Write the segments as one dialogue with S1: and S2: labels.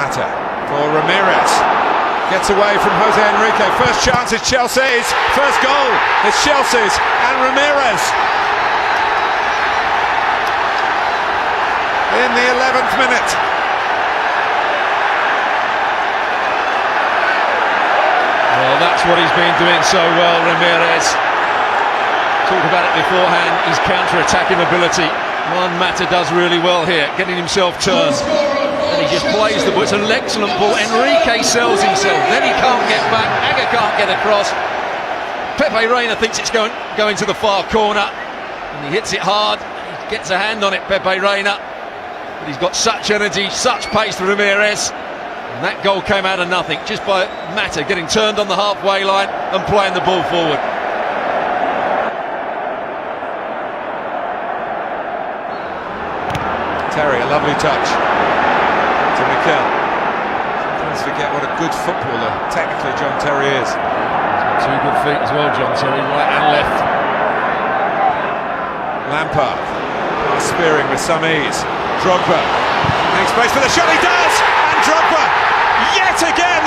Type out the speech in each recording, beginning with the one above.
S1: Mata for Ramirez. Gets away from Jose Enrique. First chance is Chelsea's. First goal is Chelsea's and Ramirez. In the 11th minute.
S2: Well, that's what he's been doing so well, Ramirez. Talked about it beforehand, his counter-attacking ability. Juan Mata does really well here, getting himself turned. And he just plays the ball. It's an excellent ball. Enrique sells himself. Then he can't get back. Aga can't get across. Pepe Reina thinks it's going to the far corner. And he hits it hard. He gets a hand on it, Pepe Reina. But he's got such energy, such pace to Ramirez. And that goal came out of nothing, just by Mata getting turned on the halfway line and playing the ball forward.
S1: Terry, a lovely touch to Mikel. Sometimes forget what a good footballer technically John Terry is.
S2: He's got two good feet as well, John Terry, right and left.
S1: Lampard, spearing with some ease. Drogba makes space for the shot, he does! And Drogba, yet again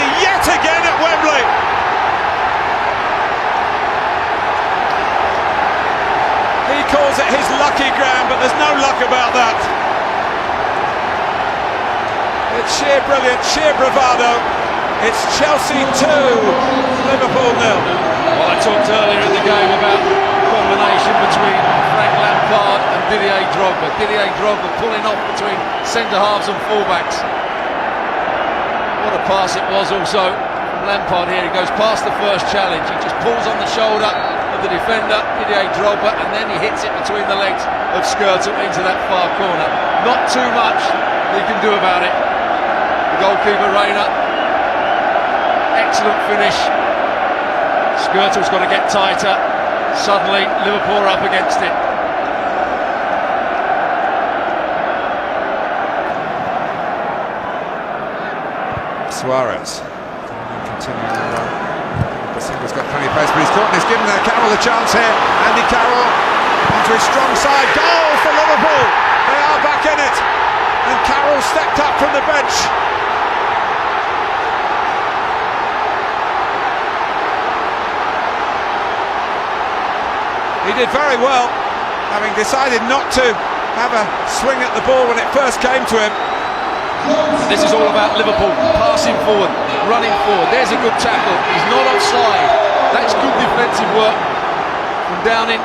S1: at Wembley! He calls it his lucky ground, but there's no luck about that. It's sheer brilliance, sheer bravado. It's Chelsea 2, Liverpool 0.
S2: Well, I talked earlier in the game about the combination between Frank Lampard and Didier Drogba. Didier Drogba pulling off between centre-halves and full-backs. What a pass it was also from Lampard here. He goes past the first challenge. He just pulls on the shoulder of the defender, Didier Drogba, and then he hits it between the legs of Skrtel into that far corner. Not too much he can do about it. The goalkeeper, Reina. Excellent finish. Skrtel's got to get tighter. Suddenly, Liverpool are up against it.
S1: Suarez continuing the run. Basinga's got plenty of pace, but he's caught and he's given Carroll a chance here. Andy Carroll onto his strong side. Goal for Liverpool! They are back in it. And Carroll stepped up from the bench. He did very well, having decided not to have a swing at the ball when it first came to him.
S2: This is all about Liverpool, passing forward, running forward. There's a good tackle, he's not offside. That's good defensive work from Downing.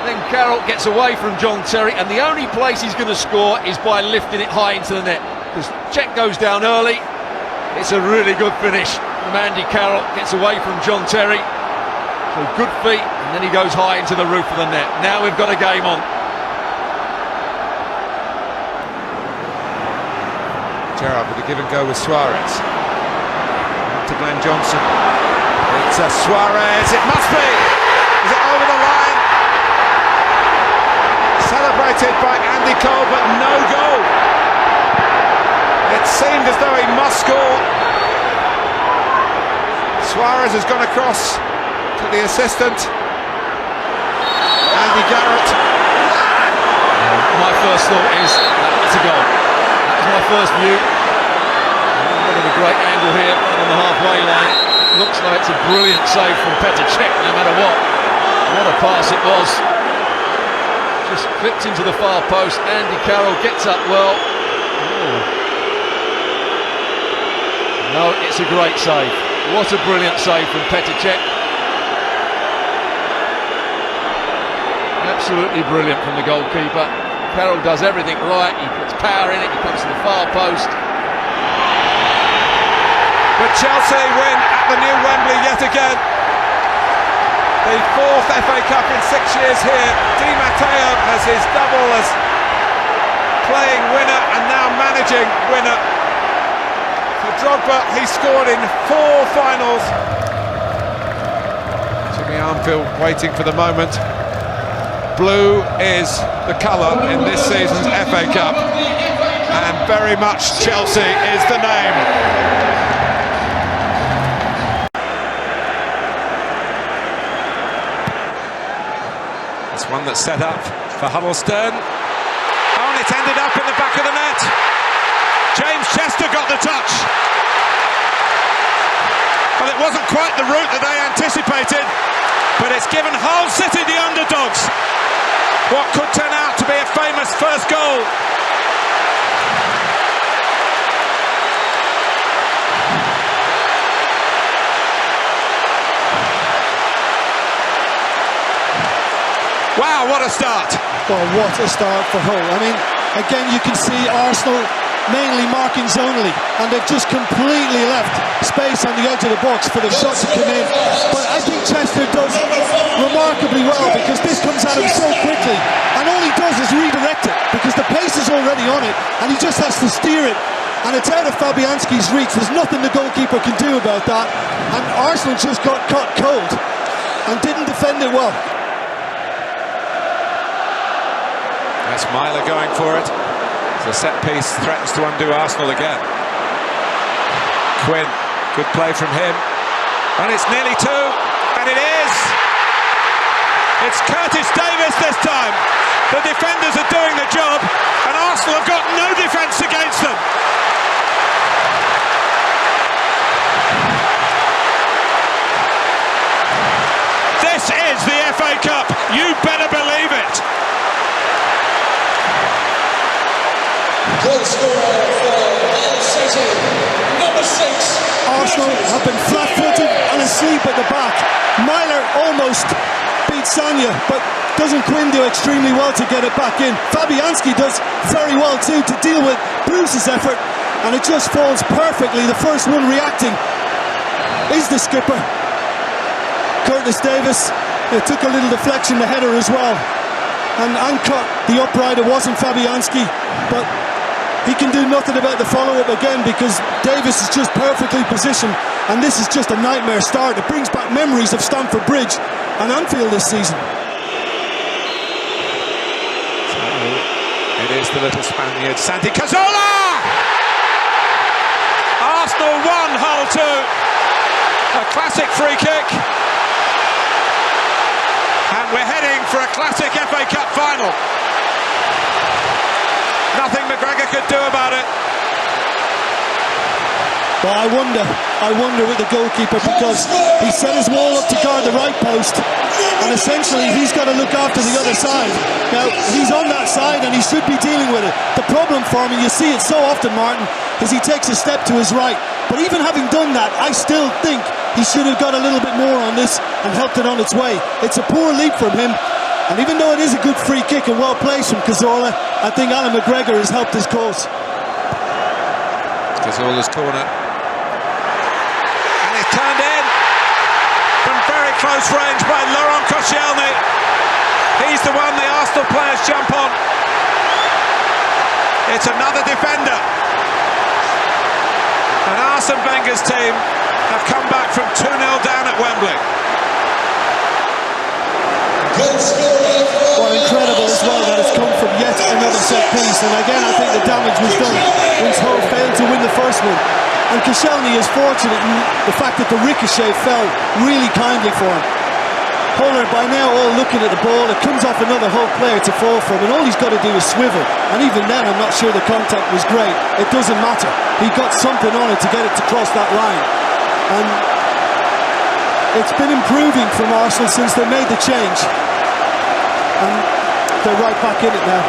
S2: Then Carroll gets away from John Terry, and the only place he's going to score is by lifting it high into the net. Because Cech goes down early. It's a really good finish from Andy Carroll, gets away from John Terry. So good feet, and then he goes high into the roof of the net. Now we've got a game on.
S1: Gerrard with a give and go with Suarez. To Glenn Johnson. It's Suarez, it must be! Is it over the line? Celebrated by Andy Cole, but no goal. It seemed as though he must score. Suarez has gone across to the assistant. Andy Garrett.
S2: My first thought is that's a goal. That was my first view. Look at the great angle here on the halfway line. Looks like it's a brilliant save from Petr Cech, no matter what. What a pass it was. Just flipped into the far post. Andy Carroll gets up well. Oh. No, it's a great save. What a brilliant save from Petr Cech. Absolutely brilliant from the goalkeeper. Carroll does everything right. He puts power in it. He comes to the far post.
S1: But Chelsea win at the new Wembley yet again. The fourth FA Cup in 6 years here. Di Matteo has his double as playing winner and now managing winner. For Drogba, he scored in 4 finals. Jimmy Armfield waiting for the moment. Blue is the colour in this season's FA Cup, and very much Chelsea is the name. It's one that's set up for Huddlestone. Oh, and it's ended up in the back of the net. James Chester got the touch. Well, it wasn't quite the route that they anticipated, but it's given Hull City, the underdogs, what could turn out to be a famous first goal. Wow, what a start!
S3: Well, what a start for Hull. I mean, again, you can see Arsenal mainly marking zonally, and they've just completely left space on the edge of the box for the shot to come in. But I think Chester does remarkably well, because this comes at him so quickly, and all he does is redirect it, because the pace is already on it, and he just has to steer it. And it's out of Fabianski's reach. There's nothing the goalkeeper can do about that. And Arsenal just got caught cold and didn't defend it well.
S1: That's Myler going for it. The set piece threatens to undo Arsenal again. Quinn, good play from him. And it's nearly two, and it is! It's Curtis Davies this time. The defenders are doing the job, and Arsenal have got no defence against them. This is the FA Cup, you better believe it.
S4: Goal scorer for Hull City, number 6.
S3: Arsenal have been flat-footed and asleep at the back. Myler almost beat Sanya, but doesn't Quinn do extremely well to get it back in? Fabianski does very well too to deal with Bruce's effort, and it just falls perfectly. The first one reacting is the skipper, Curtis Davies. It took a little deflection, the header as well, and cut the upright. It wasn't Fabianski, but he can do nothing about the follow-up again, because Davies is just perfectly positioned, and this is just a nightmare start. It brings back memories of Stamford Bridge and Anfield this season.
S1: It is the little Spaniard, Santi Cazorla! Arsenal 1, Hull 2. A classic free kick. And we're heading for a classic FA Cup final. Nothing McGregor could do about it.
S3: Well, I wonder with the goalkeeper, because he set his wall up to guard the right post, and essentially he's got to look after the other side. Now, he's on that side and he should be dealing with it. The problem for him, and you see it so often, Martin, is he takes a step to his right. But even having done that, I still think he should have got a little bit more on this and helped it on its way. It's a poor leap from him, and even though it is a good free kick and well placed from Cazorla, I think Alan McGregor has helped his cause.
S1: Cazorla's corner. And it's turned in from very close range by Laurent Koscielny. He's the one the Arsenal players jump on. It's another defender. And Arsene Wenger's team have come back from 2-0 down at Wembley.
S3: Well, incredible as well that it's come from yet another set piece, and again I think the damage was done once Hull failed to win the first one. And Koscielny is fortunate in the fact that the ricochet fell really kindly for him. Hull are by now all looking at the ball. It comes off another Hull player to fall from, and all he's got to do is swivel, and even then I'm not sure the contact was great. It doesn't matter, he got something on it to get it to cross that line. And it's been improving from Arsenal since they made the change, and they're right back in it now.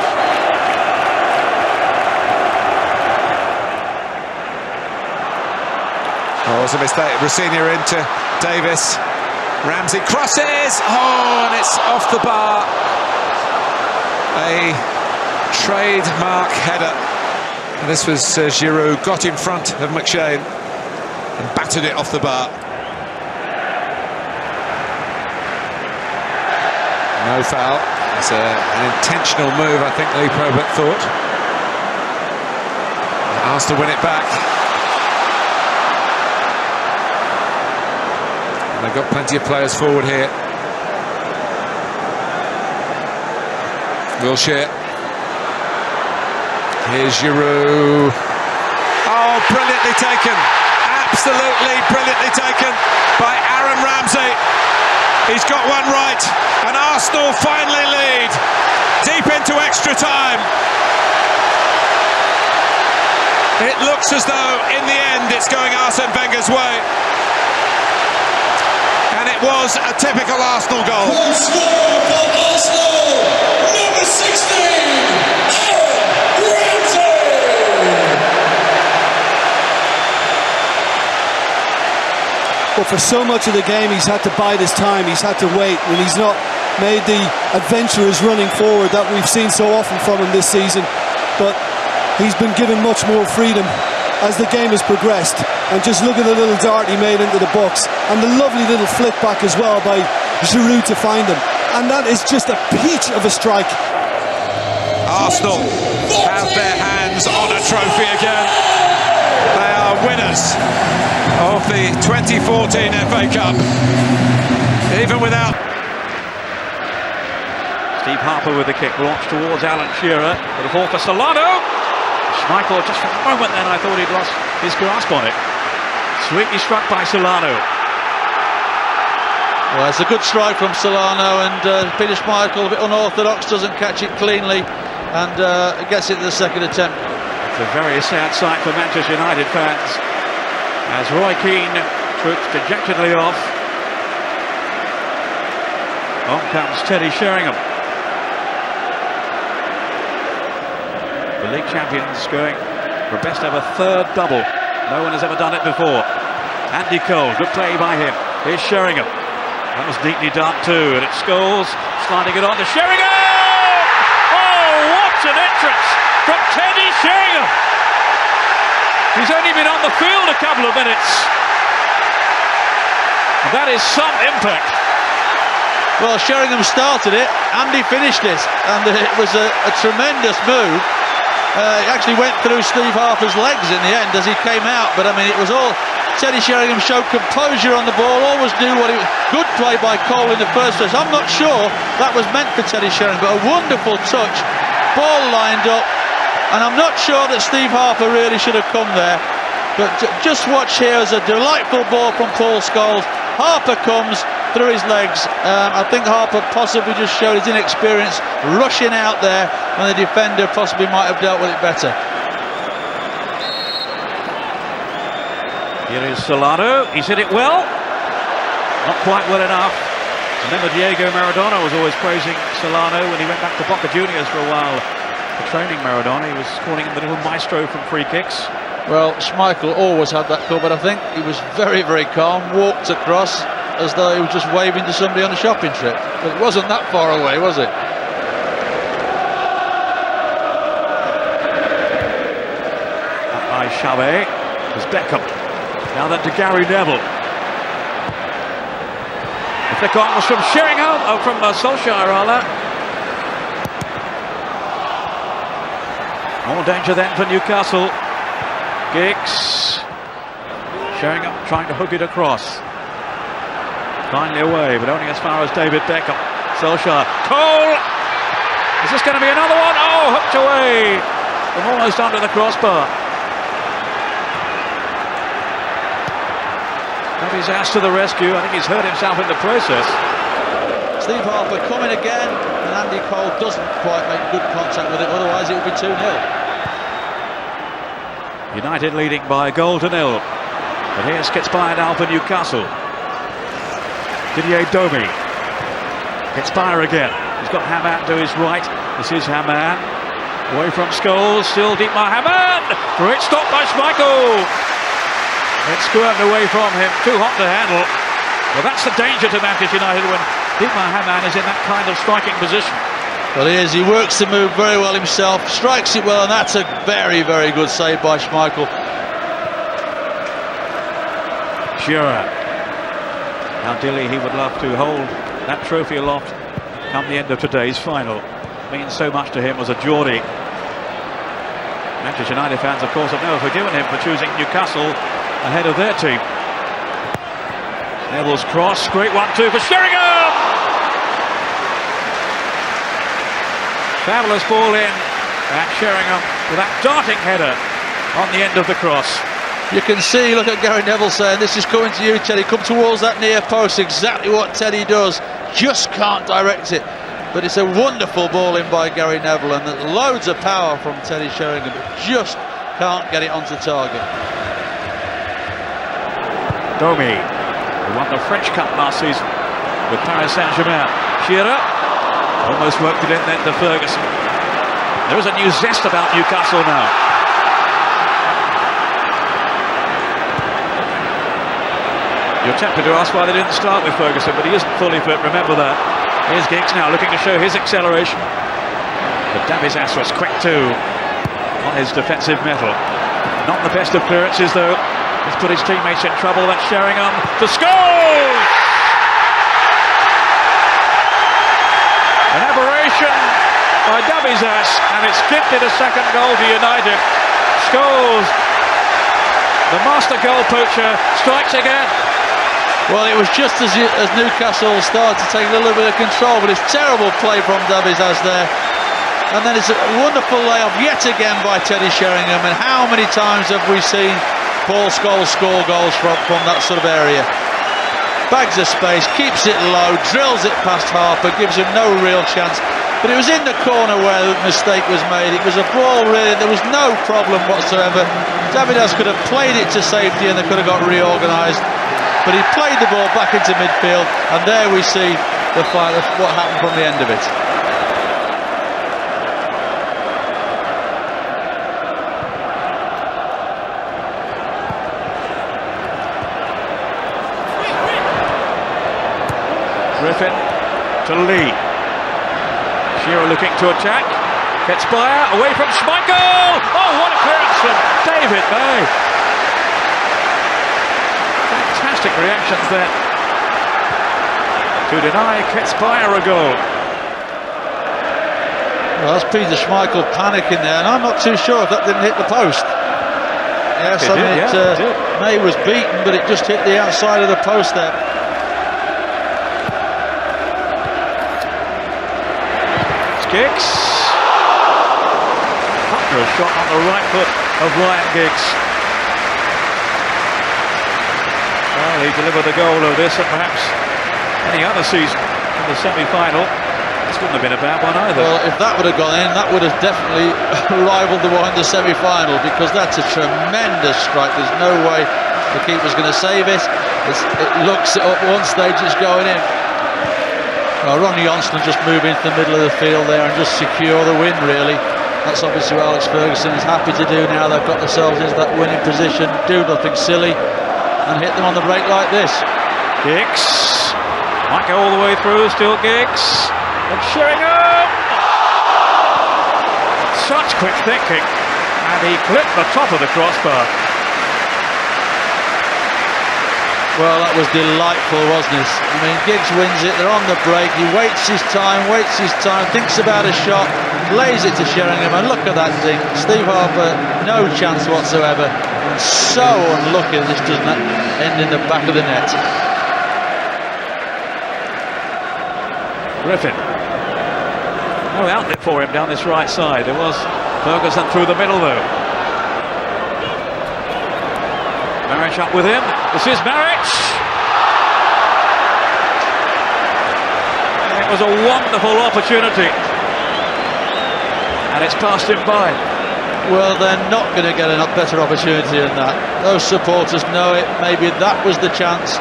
S1: Oh, it was a mistake. Rosenior into Davies. Ramsey crosses. Oh, and it's off the bar. A trademark header. And this was Giroud, got in front of McShane and battered it off the bar. No foul. It's an intentional move, I think Lee Probert thought. Arsenal win it back. And they've got plenty of players forward here. Wilshere. Here's Giroud. Oh, brilliantly taken. Absolutely brilliantly taken by Aaron Ramsey. He's got one right, and Arsenal finally lead deep into extra time. It looks as though, in the end, it's going Arsene Wenger's way. And it was a typical Arsenal goal.
S4: Goal scorer for Arsenal, number 16, Aaron Ramsey.
S3: But for so much of the game, he's had to bide his time, he's had to wait, and he's not made the adventurous running forward that we've seen so often from him this season. But he's been given much more freedom as the game has progressed. And just look at the little dart he made into the box, and the lovely little flick back as well by Giroud to find him. And that is just a peach of a strike.
S1: Arsenal have their hands on a trophy again. They are winners of the 2014 FA Cup, even without.
S5: Steve Harper with the kick, launched towards Alan Shearer, but a ball for Solano. Schmeichel, just for a moment then I thought he'd lost his grasp on it. Sweetly struck by Solano.
S6: Well, it's a good strike from Solano, and Peter Schmeichel, a bit unorthodox, doesn't catch it cleanly, and gets it to the second attempt.
S5: It's a very sad sight for Manchester United fans, as Roy Keane trips dejectedly off. On comes Teddy Sheringham. The league champions going for a best ever third double. No one has ever done it before. Andy Cole, good play by him. Here's Sheringham. That was neatly done too, and it's Scholes sliding it on to Sheringham! Oh, what an entrance from Teddy Sheringham! He's only been on the field a couple of minutes. And that is some impact.
S6: Well, Sheringham started it, Andy finished it, and it was a tremendous move. It actually went through Steve Harper's legs in the end as he came out, but I mean, it was all. Teddy Sheringham showed composure on the ball, always knew what he. Good play by Cole in the first place. I'm not sure that was meant for Teddy Sheringham, but a wonderful touch, ball lined up, and I'm not sure that Steve Harper really should have come there. But just watch here, as a delightful ball from Paul Scholes. Harper comes through his legs. I think Harper possibly just showed his inexperience rushing out there when the defender possibly might have dealt with it better.
S5: Here is Solano. He's hit it well. Not quite well enough. Remember, Diego Maradona was always praising Solano when he went back to Boca Juniors for a while for training Maradona. He was calling him the little maestro from free kicks.
S6: Well, Schmeichel always had that covered, I think. He was very, very calm, walked across as though he was just waving to somebody on a shopping trip. But it wasn't that far away, was it?
S5: By Xavi was Beckham. Now then to Gary Neville. The flick on was from Sheringham, from Solskjaer rather. More danger then for Newcastle. Giggs. Sheringham trying to hook it across. Finally away, but only as far as David Beckham. Solskjaer. Cole! Is this going to be another one? Oh, hooked away from almost under the crossbar. But he's asked to the rescue. I think he's hurt himself in the process.
S6: Steve Harper coming again, and Andy Cole doesn't quite make good contact with it, otherwise it would be 2-0.
S5: United leading by a goal to nil. But here's Kitspire now for Newcastle. Didier Domi. Kitspire again. He's got Hamann to his right. This is Hamann. Away from Scholes. Still Dietmar Hamann. Great stop by Schmeichel. It's squirmed away from him. Too hot to handle. Well, that's the danger to Manchester United when Dietmar Hamann is in that kind of striking position.
S6: Well, he is. He works the move very well himself, strikes it well, and that's a very, very good save by Schmeichel.
S5: Shearer. How dearly he would love to hold that trophy aloft come the end of today's final. Means so much to him as a Geordie. Manchester United fans, of course, have never forgiven him for choosing Newcastle ahead of their team. Neville's cross, great 1-2 for Sheringham! Fabulous ball in at Sheringham with that darting header on the end of the cross.
S6: You can see, look at Gary Neville saying, this is coming to you, Teddy, come towards that near post, exactly what Teddy does, just can't direct it. But it's a wonderful ball in by Gary Neville, and there's loads of power from Teddy Sheringham, but just can't get it onto target.
S5: Domi, who won the French Cup last season with Paris Saint-Germain. Shearer almost worked it in then to Ferguson. There is a new zest about Newcastle now. You're tempted to ask why they didn't start with Ferguson, but he isn't fully fit, remember that. Here's Giggs now looking to show his acceleration. But Davies Aswas quick too on his defensive mettle. Not the best of clearances though. He's put his teammates in trouble. That's Sheringham to score! An aberration by Davies Ass, and it's gifted a second goal to United. Scholes, the master goal poacher, strikes again.
S6: Well, it was just as Newcastle started to take a little bit of control, but it's terrible play from Davies Ass there. And then it's a wonderful layoff yet again by Teddy Sheringham. And how many times have we seen Paul Scholes score goals from that sort of area? Bags of space, keeps it low, drills it past Harper, gives him no real chance. But it was in the corner where the mistake was made. It was a ball really, there was no problem whatsoever. Davies could have played it to safety and they could have got reorganised. But he played the ball back into midfield, and there we see what happened from the end of it.
S5: Griffin to Lee. Shearer looking to attack. Gets Bayer away from Schmeichel. Oh, what a clearance from David May. Fantastic reactions there to deny Ketsbayer a goal.
S6: Well, that's Peter Schmeichel panicking there, and I'm not too sure if that didn't hit the post. Yes, I mean,
S5: it did.
S6: May was beaten, but it just hit the outside of the post there.
S5: Giggs. Thunderous shot on the right foot of Ryan Giggs. Well, he delivered the goal of this and perhaps any other season in the semi-final. This wouldn't have been a bad one either.
S6: Well, if that would have gone in, that would have definitely rivaled the one in the semi-final, because that's a tremendous strike. There's no way the keeper's going to save it. It looks at one stage it's going in. Well, Ronnie Johnson just move into the middle of the field there and just secure the win, really. That's obviously what Alex Ferguson is happy to do now. They've got themselves into that winning position, do nothing silly and hit them on the break like this.
S5: Giggs might go all the way through, still Giggs. And Sheringham! Such quick thinking, and he clipped the top of the crossbar.
S6: Well, that was delightful, wasn't it? I mean, Giggs wins it, they're on the break, he waits his time, thinks about a shot, lays it to Sheringham, and look at that ding. Steve Harper, no chance whatsoever, and so unlucky that this doesn't end in the back of the net.
S5: Griffin. No outlet for him down this right side. There was Ferguson through the middle though. Marich up with him. This is Marich. It was a wonderful opportunity, and it's passed him by.
S6: Well, they're not going to get a better opportunity than that. Those supporters know it. Maybe that was the chance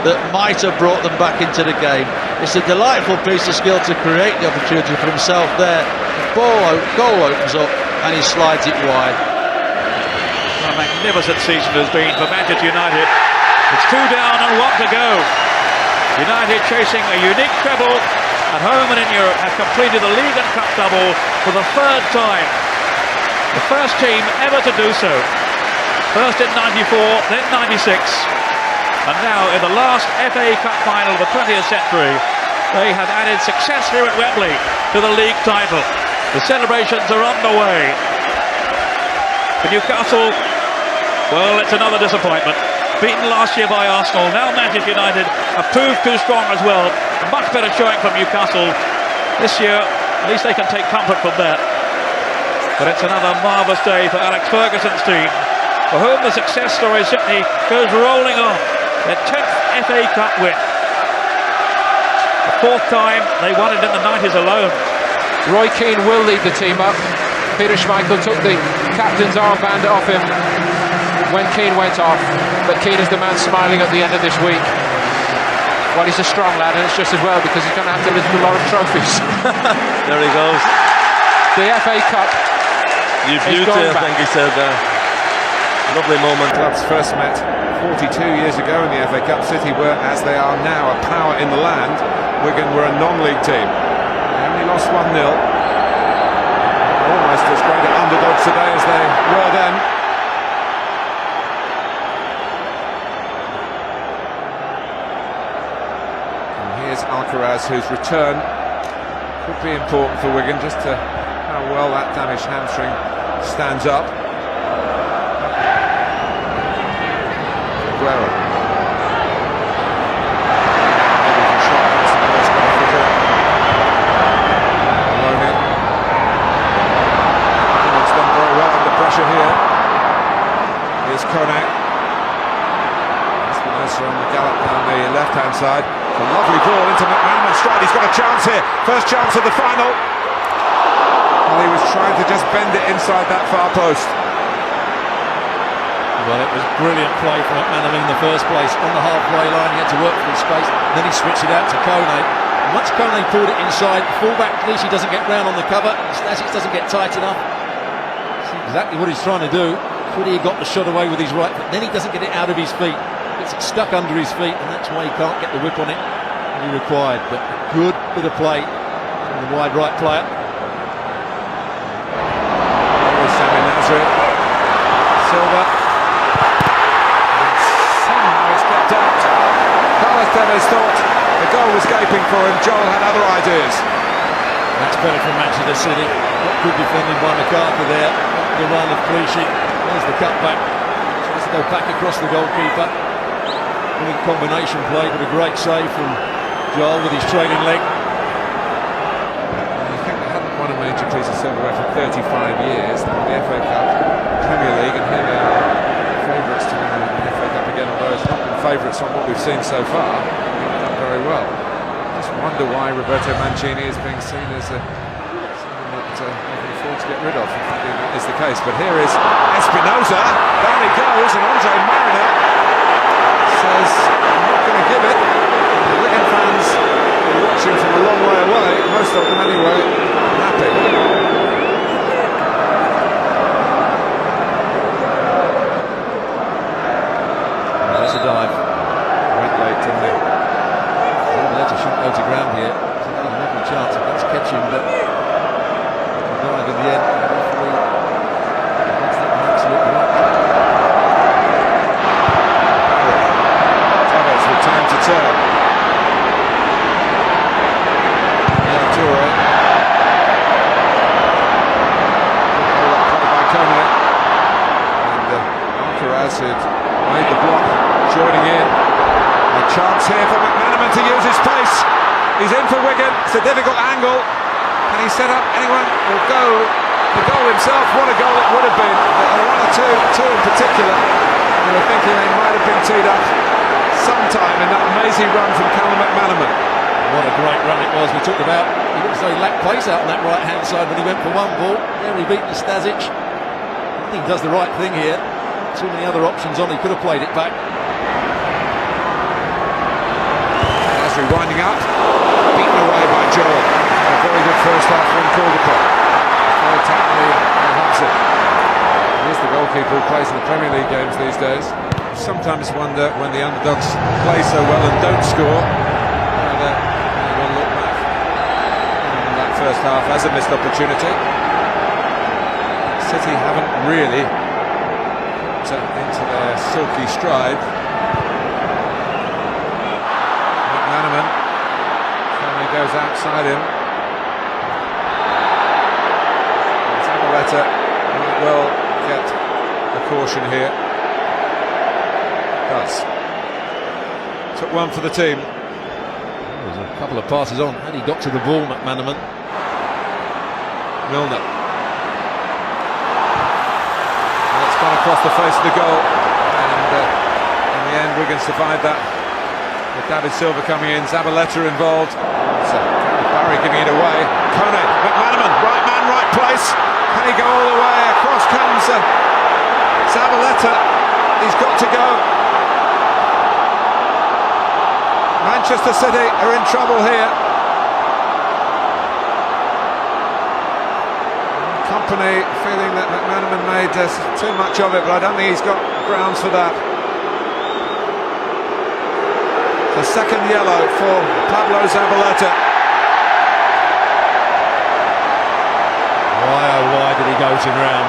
S6: that might have brought them back into the game. It's a delightful piece of skill to create the opportunity for himself there. The goal opens up and he slides it wide.
S5: What a magnificent season has been for Manchester United. It's 2 down and 1 to go. United chasing a unique treble at home and in Europe have completed the League and Cup double for the 3rd time. The first team ever to do so. First in 94, then 96. And now in the last FA Cup final of the 20th century, they have added success here at Wembley to the league title. The celebrations are underway. For Newcastle, well, it's another disappointment. Beaten last year by Arsenal, now Manchester United have proved too strong as well. A much better showing from Newcastle this year. At least they can take comfort from that. But it's another marvellous day for Alex Ferguson's team, for whom the success story simply goes rolling on. Their 10th FA Cup win. The 4th time they won it in the 90s alone.
S1: Roy Keane will lead the team up.
S7: Peter Schmeichel took the captain's armband off him when Keane went off, but Keane is the man smiling at the end of this week. Well, he's a strong lad, and it's just as well because he's going to have to lift a lot of trophies.
S8: There he goes.
S7: The FA Cup.
S8: You beauty, I think he said there. Lovely moment.
S1: Clubs first met 42 years ago in the FA Cup. City were, as they are now, a power in the land. Wigan were a non-league team. They only lost 1-0. Almost as great an underdogs today as they were then. And here's Alcaraz, whose return could be important for Wigan, just to how well that damaged hamstring stands up. Aguero. Here. Here's Konak. Espinosa on the gallop down the left-hand side. It's a lovely ball into McManaman's stride. He's got a chance here. First chance of the final. Well, he was trying to just bend it inside that far post.
S2: Well, it was brilliant play from McManaman in the first place. On the halfway line, he had to work for his space. Then he switched it out to Kone. Once Kone pulled it inside, fullback Clichy doesn't get round on the cover. Stasic doesn't get tight enough. Exactly what he's trying to do. Could he have got the shot away with his right, but then he doesn't get it out of his feet. Gets it stuck under his feet, and that's why he can't get the whip on it that he required. But a good bit of play from the wide right player.
S1: There's Sami Nasri. Silva. And somehow it's kept out. Carlos Tevez thought the goal was gaping for him. Joel had other ideas.
S2: That's better from Manchester City. What good defending by McCarthy there. The run of Clichy. There's the cutback. Tries to go back across the goalkeeper. Brilliant combination play, but a great save from Joel with his trailing leg.
S1: I think they hadn't won a major piece of silverware for 35 years. They won the FA Cup, Premier League, and here they are, favourites to win the FA Cup again, although it's not been favourites on what we've seen so far. They've done very well. I just wonder why Roberto Mancini is being seen as someone that they can afford to get rid of, if that is the case. But here is Espinosa, down he goes, and Andre Mariner says, I'm not going to give it. The Wigan fans are watching from a long way away, most of them anyway, happy.
S2: That's a dive.
S1: Went late, didn't he?
S2: Let should go to ground here. It's a lovely chance if that's catching, but the dive in the end. That's absolutely right.
S1: Tevez with time to turn. Toure. Played by Kone. And Alcaraz had made the block, joining in. A chance here for McManaman to use his pace. He's in for Wigan. It's a difficult angle. Can he set up anyone? Will go the goal himself. What a goal it would have been. There are one or two in particular. We were thinking they might have been teed up sometime in that amazing run from Callum McManaman.
S2: What a great run it was. We talked about he looks as though he lacked pace out on that right hand side when he went for one ball. There he beat Stasic. I think he does the right thing here. Too many other options on. He could have played it back.
S1: Nasri winding up, beaten away by Joel. A very good first half from Caldecott. Very tactfully Hudson. Here's the goalkeeper who plays in the Premier League games these days. Sometimes wonder when the underdogs play so well and don't score, whether they will look back on that first half as a missed opportunity. City haven't really tapped into their silky stride. McManaman, Kone goes outside him. Zabaleta might well get a caution here. Does. Took one for the team.
S2: There's a couple of passes on. Had he got to the ball, McManaman?
S1: Milner. And it's gone across the face of the goal. And in the end, Wigan survived that. With David Silva coming in, Zabaleta involved. So Barry giving it away. Kone, McManaman, right man right place. Can he go all the way? Across comes Zabaleta. He's got to go. Manchester City are in trouble here. Company feeling that McManaman made too much of it, but I don't think he's got grounds for that. The second yellow for Pablo Zabaleta.
S2: Why oh why did he go to ground?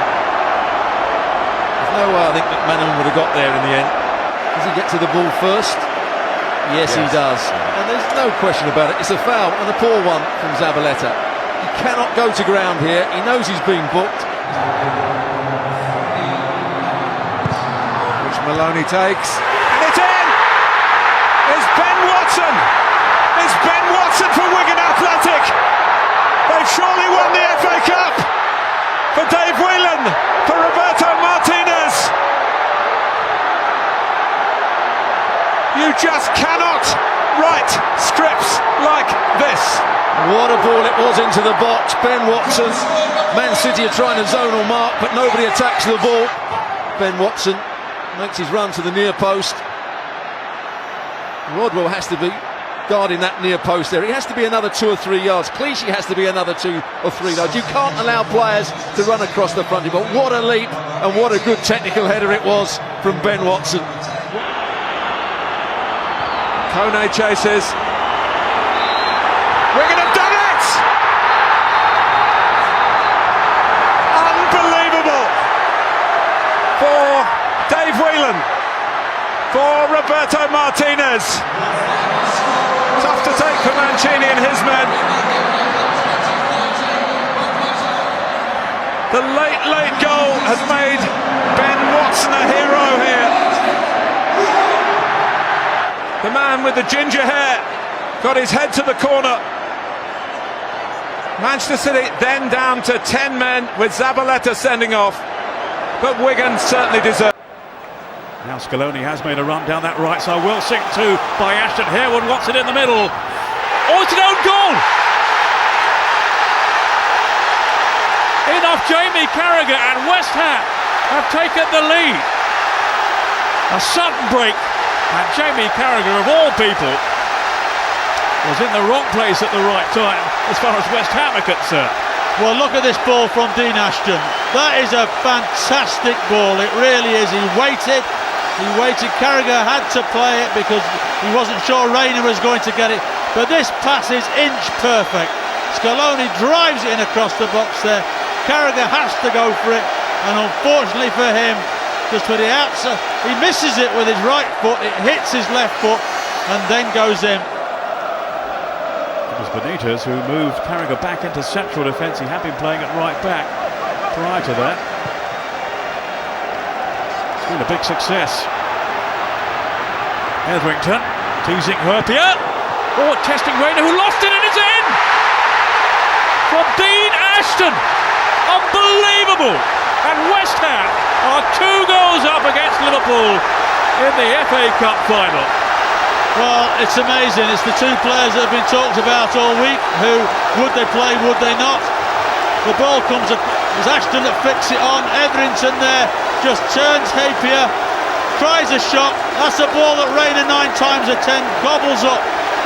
S2: There's no way I think McManaman would have got there in the end. Does he get to the ball first? Yes, he does. And there's no question about it. It's a foul, and a poor one from Zabaleta. He cannot go to ground here. He knows he's being booked.
S1: Which Maloney takes. And it's in! It's Ben Watson! It's Ben Watson for Wigan Athletic! They've surely won the FA Cup! For Dave Whelan! For Roberto Martinez! You just cannot write scripts like this!
S2: What a ball it was into the box. Ben Watson. Man City are trying to zonal mark, but nobody attacks the ball. Ben Watson makes his run to the near post. Rodwell has to be guarding that near post there. He has to be another 2 or 3 yards. Clichy has to be another 2 or 3 yards. You can't allow players to run across the front. But what a leap and what a good technical header it was from Ben Watson.
S1: Kone chases. Wigan have done it! Unbelievable! For Dave Whelan. For Roberto Martinez. Tough to take for Mancini and his men. The late goal has made Ben Watson a hero here. The man with the ginger hair got his head to the corner. Manchester City then down to 10 men with Zabaleta sending off. But Wigan certainly deserve.
S5: Now Scaloni has made a run down that right side. Will sink to by Ashton. Harewood wants it in the middle. Oh, it's an own goal! Enough Jamie Carragher and West Ham have taken the lead. A sudden break, and Jamie Carragher, of all people, was in the wrong place at the right time as far as West Ham are concerned.
S6: Well, look at this ball from Dean Ashton. That is a fantastic ball. It really is. He waited. Carragher had to play it because he wasn't sure Reina was going to get it. But this pass is inch perfect. Scaloni drives it in across the box there. Carragher has to go for it. And unfortunately for him, just with the outside, he misses it with his right foot. It hits his left foot and then goes in.
S5: It was Benitez who moved Carragher back into central defence. He had been playing at right back prior to that. It's been a big success. Etherington teasing Hurpier. Oh, testing Reina, who lost it, and it's in! From Dean Ashton. Unbelievable! And West Ham are 2 goals up against Liverpool in the FA Cup final.
S6: Well, it's amazing. It's the 2 players that have been talked about all week. Who would they play, would they not? The ball comes up. It's Ashton that flicks it on. Etherington there just turns Happier, tries a shot. That's a ball that Reina 9 times out of 10 gobbles up.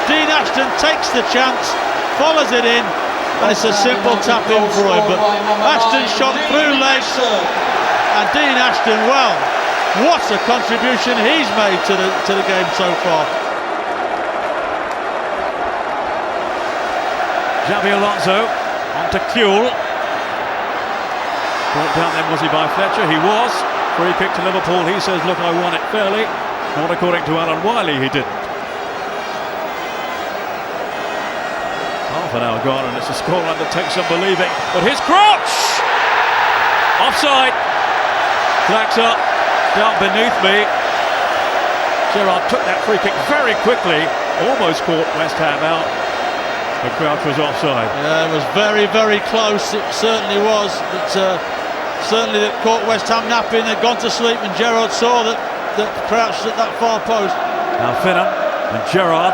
S6: Dean Ashton takes the chance, follows it in, and it's a simple tap in for him. But Ashton shot through legs, and Dean Ashton, well, what a contribution he's made to the game so far.
S5: Xabi Alonso onto Kuehl. Brought down then, was he by Fletcher? He was. Free kick to Liverpool. He says, look, I won it fairly. Not according to Alan Wiley, he didn't. Half an hour gone, and it's a scoreline that takes some believing. But his crotch! Offside. Flags up. Down beneath me. Gerrard took that free kick very quickly. Almost caught West Ham out. The Crouch was offside.
S6: Yeah, it was very, very close. It certainly was. But certainly that caught West Ham napping. They'd gone to sleep, and Gerrard saw that Crouch at that far post.
S5: Now Finnan and Gerrard.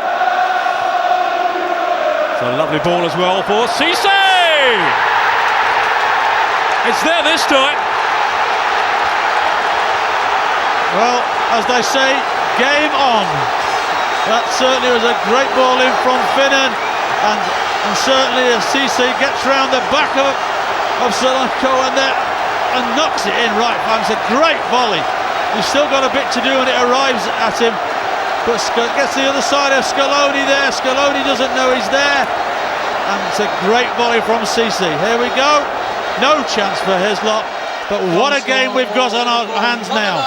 S5: It's a lovely ball as well for Cisse. It's there this time.
S6: Well, as they say, game on. That certainly was a great ball in from Finnan, and certainly as Cisse gets round the back of Solanko and knocks it in right. It's a great volley. He's still got a bit to do when it arrives at him, but gets the other side of Scaloni there. Scaloni doesn't know he's there, and it's a great volley from Cisse. Here we go. No chance for Hislop, but what a game we've got on our hands now.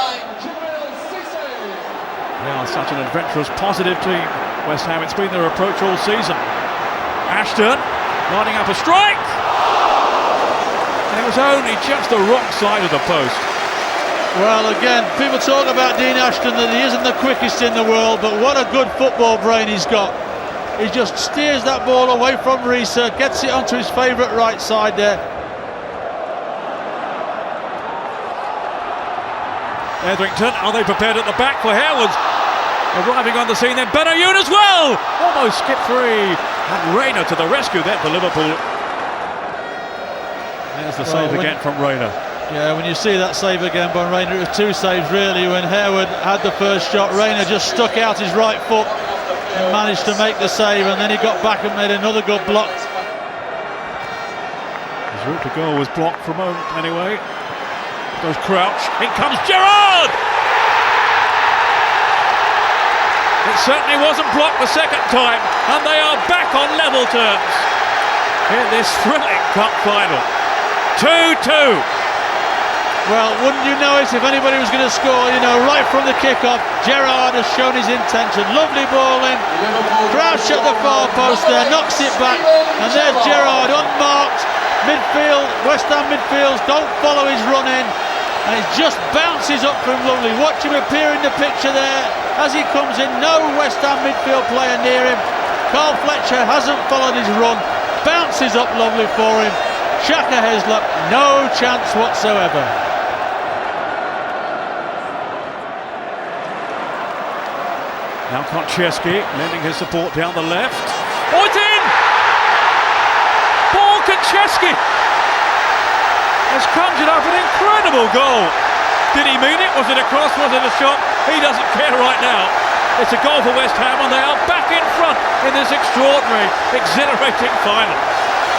S5: They are such an adventurous, positive team, West Ham. It's been their approach all season. Ashton lining up a strike, and it was only just the wrong side of the post.
S6: Well, again, people talk about Dean Ashton that he isn't the quickest in the world, but what a good football brain he's got. He just steers that ball away from Risa, gets it onto his favourite right side there.
S5: Etherington, are they prepared at the back for Harewood? Arriving on the scene then, Benayoun as well! Almost skipped free, and Reina to the rescue there for Liverpool. There's the save again from Reina.
S6: Yeah, when you see that save again by Reina, it was two saves really. When Harewood had the first shot, Reina just stuck out his right foot and managed to make the save, and then he got back and made another good block.
S5: His route to goal was blocked for a moment anyway. Goes Crouch, in comes Gerrard! It certainly wasn't blocked the second time, and they are back on level terms in this thrilling cup final. 2-2.
S6: Well, wouldn't you know it if anybody was going to score, you know, right from the kick-off. Gerrard has shown his intention. Lovely ball in. Crouch at the far post there, knocks it back, and there's Gerrard unmarked. Midfield, West Ham midfields don't follow his run in, and it just bounces up from Lovely. Watch him appear in the picture there as he comes in. No West Ham midfield player near him. Carl Fletcher hasn't followed his run, bounces up Lovely for him. Shaka Hislop, no chance whatsoever.
S5: Now Konchesky lending his support down the left. Oh, it's in! Paul Konchesky has conjured up an incredible goal. Did he mean it? Was it a cross? Was it a shot? He doesn't care right now. It's a goal for West Ham, and they are back in front in this extraordinary, exhilarating final.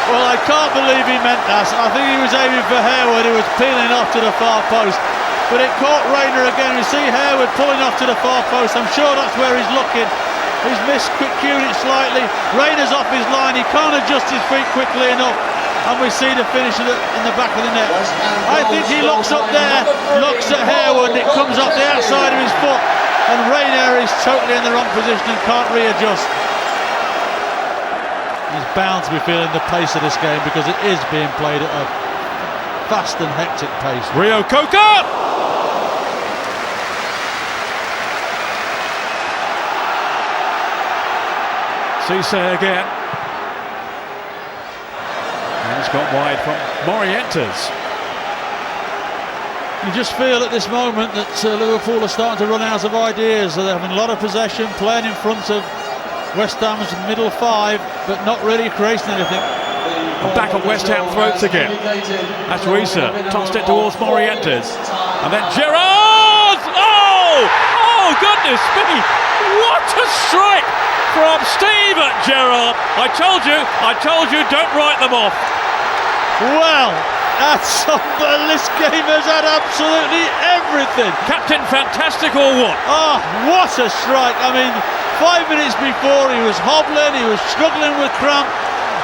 S6: Well, I can't believe he meant that. I think he was aiming for Harewood, who was peeling off to the far post. But it caught Reina again. You see Harewood pulling off to the far post. I'm sure that's where he's looking. He's miscued it slightly. Reina's off his line. He can't adjust his feet quickly enough. And we see the finish in the back of the net. I think he looks up there, looks at Harewood, and it comes off the outside of his foot. And Reina is totally in the wrong position and can't readjust. He's bound to be feeling the pace of this game because it is being played at a fast and hectic pace.
S5: Rio Coca! Cisse again. And it's got wide from Morientes.
S6: You just feel at this moment that Liverpool are starting to run out of ideas. They're having a lot of possession, playing in front of West Ham's middle five, but not really creating anything.
S5: And back on West Ham throats again. That's Risa, tossed it towards Morientes. And then Gerrard! Oh, goodness me! What a strike from Steven Gerrard! I told you, don't write them off.
S6: Well, that's this game has had absolutely everything.
S5: Captain Fantastic or what?
S6: Oh, what a strike! I mean, 5 minutes before he was hobbling, he was struggling with cramp,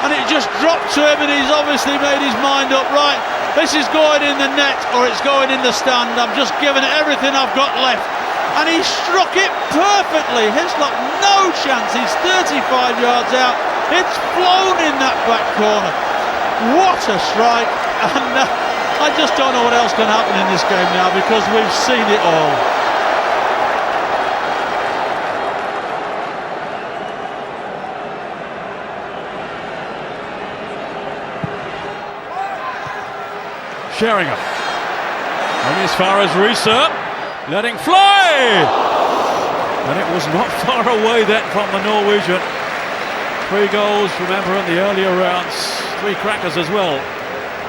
S6: and it just dropped to him, and he's obviously made his mind up. Right, this is going in the net or it's going in the stand. I'm just giving it everything I've got left. And he struck it perfectly. Hislop, no chance. He's 35 yards out. It's flown in that back corner. What a strike. And I just don't know what else can happen in this game now because we've seen it all.
S5: Sheringham. Only as far as Risa. Letting fly! And it was not far away then from the Norwegian. 3 goals, remember, in the earlier rounds. 3 crackers as well.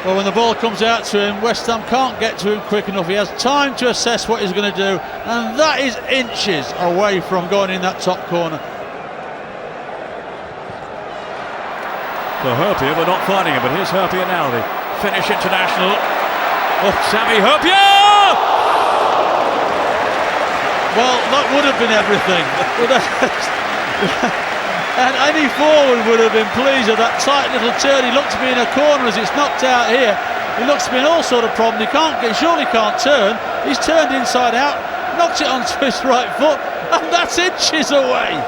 S6: Well, when the ball comes out to him, West Ham can't get to him quick enough. He has time to assess what he's going to do, and that is inches away from going in that top corner.
S5: For Hurpier, we're not finding him, but here's Hurpier now, the Finnish international. Oh, Sami Hurpier!
S6: Well, that would have been everything. And any forward would have been pleased with that tight little turn. He looked to be in a corner as it's knocked out here. He looks to be in all sort of problem. He surely can't turn. He's turned inside out, knocks it onto his right foot, and that's inches away.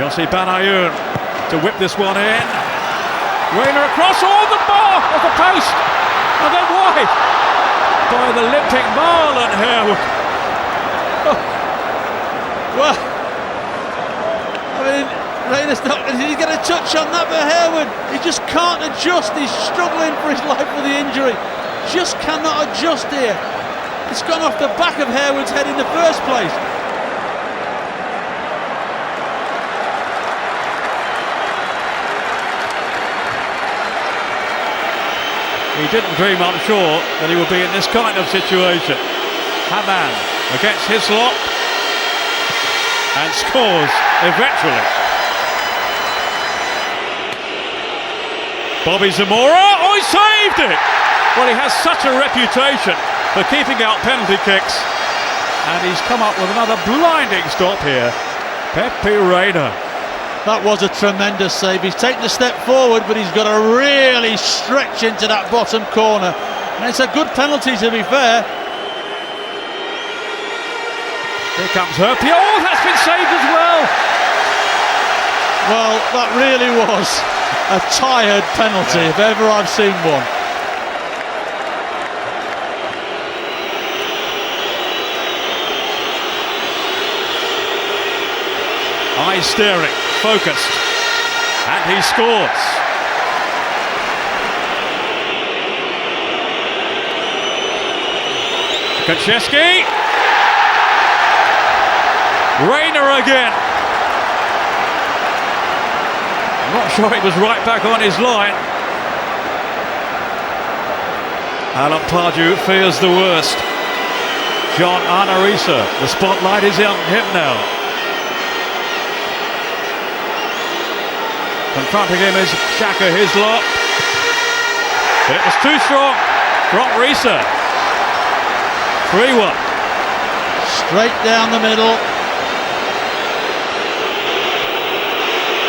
S5: Yossi Benayoun to whip this one in. Reina across, the bar off the post, and then wide by the limping Marlon Harewood.
S6: Oh. Well, I mean, Reina's not. Did he get a touch on that for Harewood? He just can't adjust. He's struggling for his life with the injury. Just cannot adjust here. It's gone off the back of Harewood's head in the first place.
S5: He didn't dream, I'm sure, that he would be in this kind of situation. Hamann against Hislop and scores eventually. Bobby Zamora, he saved it! Well, he has such a reputation for keeping out penalty kicks, and he's come up with another blinding stop here. Pepe Reina.
S6: That was a tremendous save. He's taken a step forward, but he's got to really stretch into that bottom corner. And it's a good penalty, to be fair.
S5: Here comes Hurpier. Oh, that's been saved as well.
S6: Well, that really was a tired penalty, if ever I've seen one.
S5: Eyes staring, focused, and he scores. Konchesky. Reina again. I'm not sure he was right back on his line. Alan Pardew fears the worst. John Arnorisa, the spotlight is on him now. Confronting him is Shaka Hislop. It was too strong from Risa. 3-1.
S6: Straight down the middle.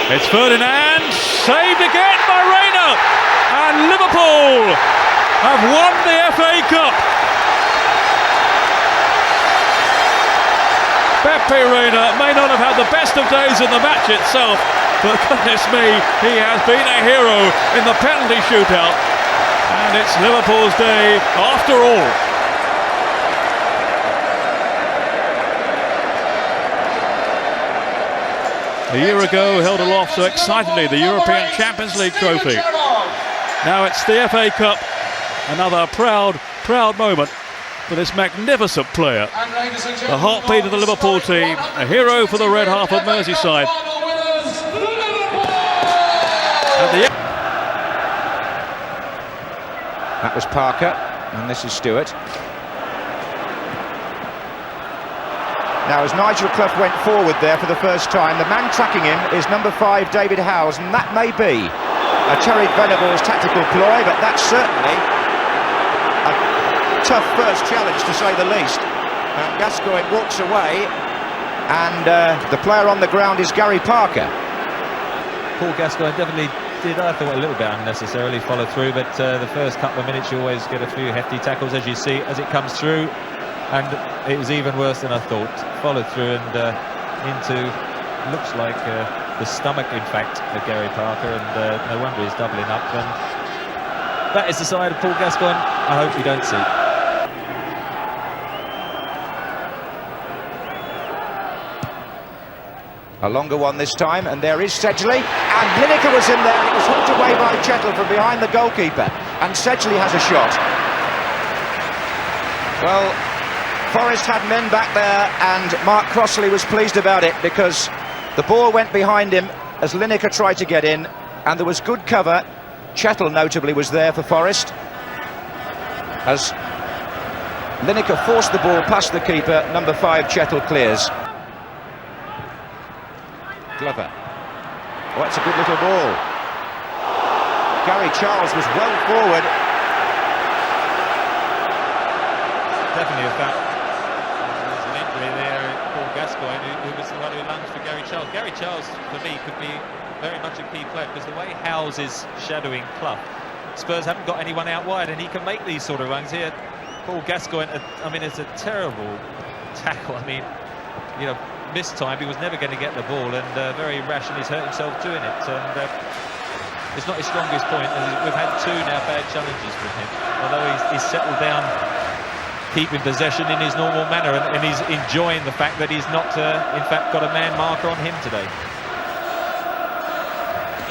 S5: It's Ferdinand, saved again by Reina. And Liverpool have won the FA Cup. Pepe Reina may not have had the best of days in the match itself, but goodness me, he has been a hero in the penalty shootout, and it's Liverpool's day after all. A year ago held aloft so excitedly the European Champions League trophy. Now it's the FA Cup, another proud moment for this magnificent player. The heartbeat of the Liverpool team, a hero for the red half of Merseyside.
S9: That was Parker, and this is Stewart. Now, as Nigel Clough went forward there for the first time, the man tracking him is number 5, David Howes, and that may be a Terry Venables' tactical ploy, but that's certainly a tough first challenge, to say the least. And Gascoigne walks away, and the player on the ground is Gary Parker.
S10: Paul Gascoigne definitely did, I thought, a little bit unnecessarily follow through, but the first couple of minutes you always get a few hefty tackles, as you see, as it comes through, and it was even worse than I thought. Followed through and into, looks like the stomach, in fact, of Gary Parker, and no wonder he's doubling up. And that is the side of Paul Gascoigne I hope we don't see.
S9: A longer one this time, and there is Sedgley, and Lineker was in there. It was hooked away by Chettle from behind the goalkeeper, and Sedgley has a shot. Well, Forest had men back there, and Mark Crossley was pleased about it, because The ball went behind him as Lineker tried to get in, and there was good cover. Chettle notably was there for Forest as Lineker forced the ball past the keeper. Number 5 Chettle clears. Glover. Oh, that's a good little ball. Gary Charles was well forward.
S10: Definitely a fact. There's an injury there, Paul Gascoigne, who was the one who lunged for Gary Charles. Gary Charles, for me, could be very much a key player because the way Howes is shadowing Clough, Spurs haven't got anyone out wide, and he can make these sort of runs here. Paul Gascoigne, I mean, it's a terrible tackle. I mean, you know, mistimed. He was never going to get the ball, and very rash, and he's hurt himself doing it. And it's not his strongest point. We've had 2 now bad challenges from him. Although he's settled down, keeping possession in his normal manner, and he's enjoying the fact that he's not, in fact, got a man marker on him today.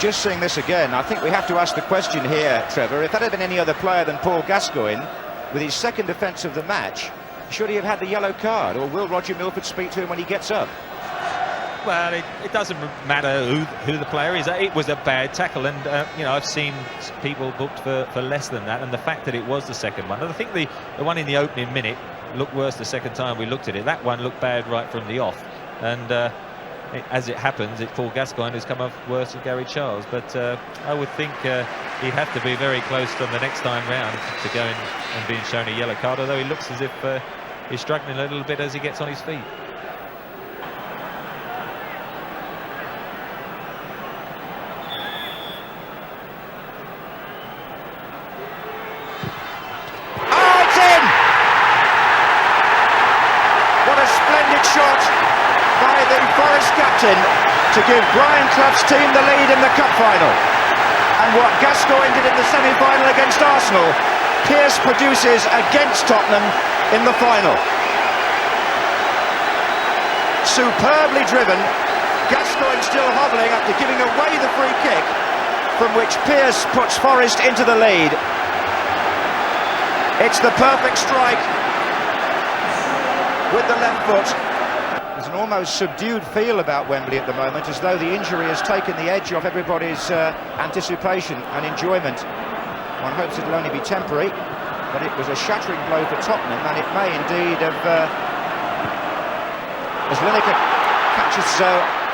S9: Just seeing this again, I think we have to ask the question here, Trevor, if that had been any other player than Paul Gascoigne, with his second offence of the match, should he have had the yellow card, or will Roger Milford speak to him when he gets up?
S10: Well, it doesn't matter who the player is. It was a bad tackle, and you know, I've seen people booked for less than that, and the fact that it was the second one. And I think the one in the opening minute looked worse the second time we looked at it. That one looked bad right from the off, and as it happens, it's Paul Gascoigne who's come off worse than Gary Charles. But I would think he'd have to be very close on the next time round to go in and being shown a yellow card, although he looks as if he's struggling a little bit as he gets on his feet.
S9: Oh, it's in! What a splendid shot by the Forest captain to give Brian Clough's team the lead in the cup final. And what Gascoigne did in the semi-final against Arsenal, Pearce produces against Tottenham in the final. Superbly driven, Gascoigne still hobbling after giving away the free kick, from which Pearce puts Forest into the lead. It's the perfect strike with the left foot. There's an almost subdued feel about Wembley at the moment, as though the injury has taken the edge off everybody's anticipation and enjoyment. One hopes it'll only be temporary, but it was a shattering blow for Tottenham, and it may indeed have... as Lineker catches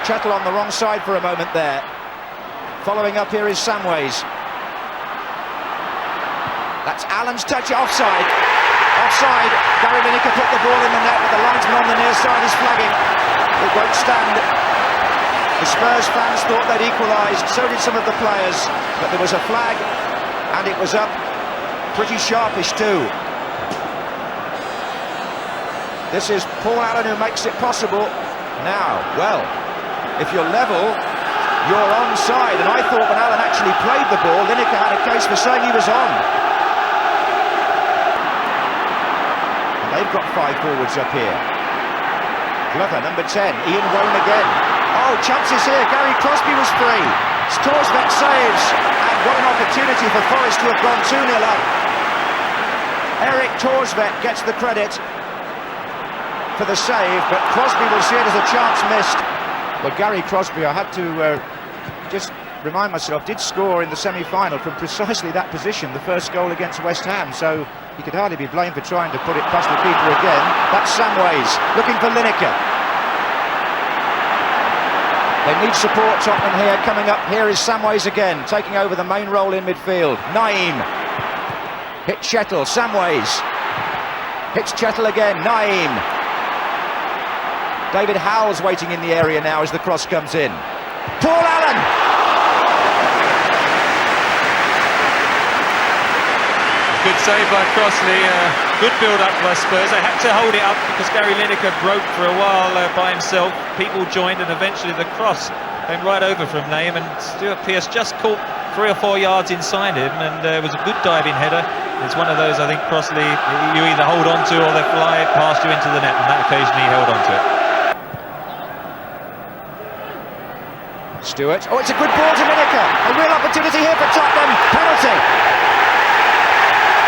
S9: Chettle on the wrong side for a moment there. Following up here is Samways. That's Allen's touch, offside. Offside. Gary Lineker put the ball in the net, but the linesman on the near side is flagging. It won't stand. The Spurs fans thought they'd equalised, so did some of the players, but there was a flag, and it was up pretty sharpish too. This is Paul Allen who makes it possible. Now, well, if you're level, you're onside, and I thought when Allen actually played the ball, Lineker had a case for saying he was on. And they've got 5 forwards up here. Glover, number 10, Ian Wone again. Oh, chances here, Gary Crosby was free. Torsbeck saves, and what an opportunity for Forest to have gone 2-0 up. Eric Torsbeck gets the credit for the save, but Crosby will see it as a chance missed. Well, Gary Crosby, I had to just remind myself, did score in the semi-final from precisely that position, the first goal against West Ham, so he could hardly be blamed for trying to put it past the keeper again. That's Samways, looking for Lineker. They need support, Tottenham here, coming up. Here is Samways again, taking over the main role in midfield. Naeem hit Chettle, Samways hits Chettle again, Naeem. David Howell's waiting in the area now as the cross comes in. Paul Allen!
S10: Good save by Crossley, good build-up by Spurs. They had to hold it up because Gary Lineker broke for a while by himself. People joined, and eventually the cross came right over from Naeem, and Stuart Pearce just caught 3 or 4 yards inside him, and it was a good diving header. It's one of those, I think, Crossley, you either hold on to or they fly past you into the net, and that occasion he held on to it.
S9: Stewart, oh, it's a good ball to Lineker. A real opportunity here for Tottenham. Penalty.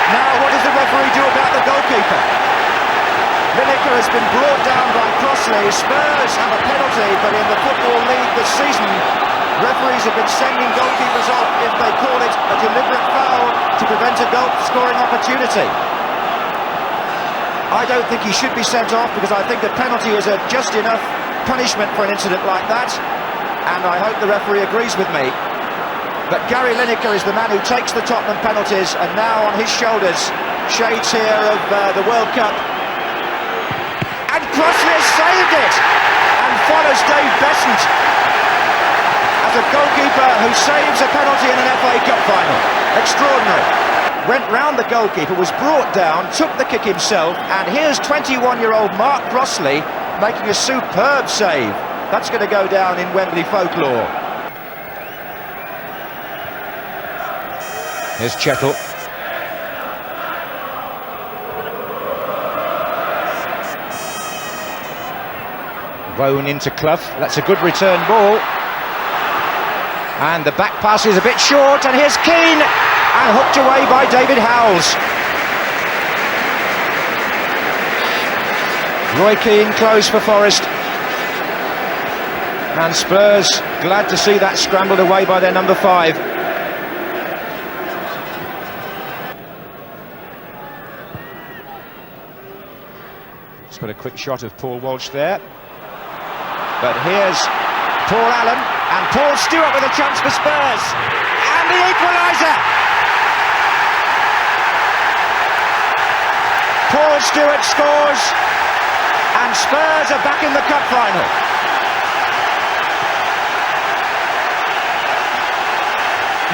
S9: Now, what does the referee do about the goalkeeper? Lineker has been brought down by Crossley. Spurs have a penalty, but in the Football League this season, referees have been sending goalkeepers off if they call it a deliberate foul to prevent a goal scoring opportunity. I don't think he should be sent off because I think the penalty is a just enough punishment for an incident like that, and I hope the referee agrees with me. But Gary Lineker is the man who takes the Tottenham penalties, and now on his shoulders, shades here of the World Cup. And Crossley has saved it and follows Dave Beasant as a goalkeeper who saves a penalty in an FA Cup final. Extraordinary. Went round the goalkeeper, was brought down, took the kick himself, and here's 21-year-old Mark Crossley making a superb save. That's going to go down in Wembley folklore. Here's Chettle. Rowan into Clough. That's a good return ball. And the back pass is a bit short, and here's Keane, and hooked away by David Howells. Roy Keane close for Forest. And Spurs glad to see that scrambled away by their number 5. Just got a quick shot of Paul Walsh there. But here's Paul Allen, and Paul Stewart with a chance for Spurs. And the equaliser! Paul Stewart scores, and Spurs are back in the cup final.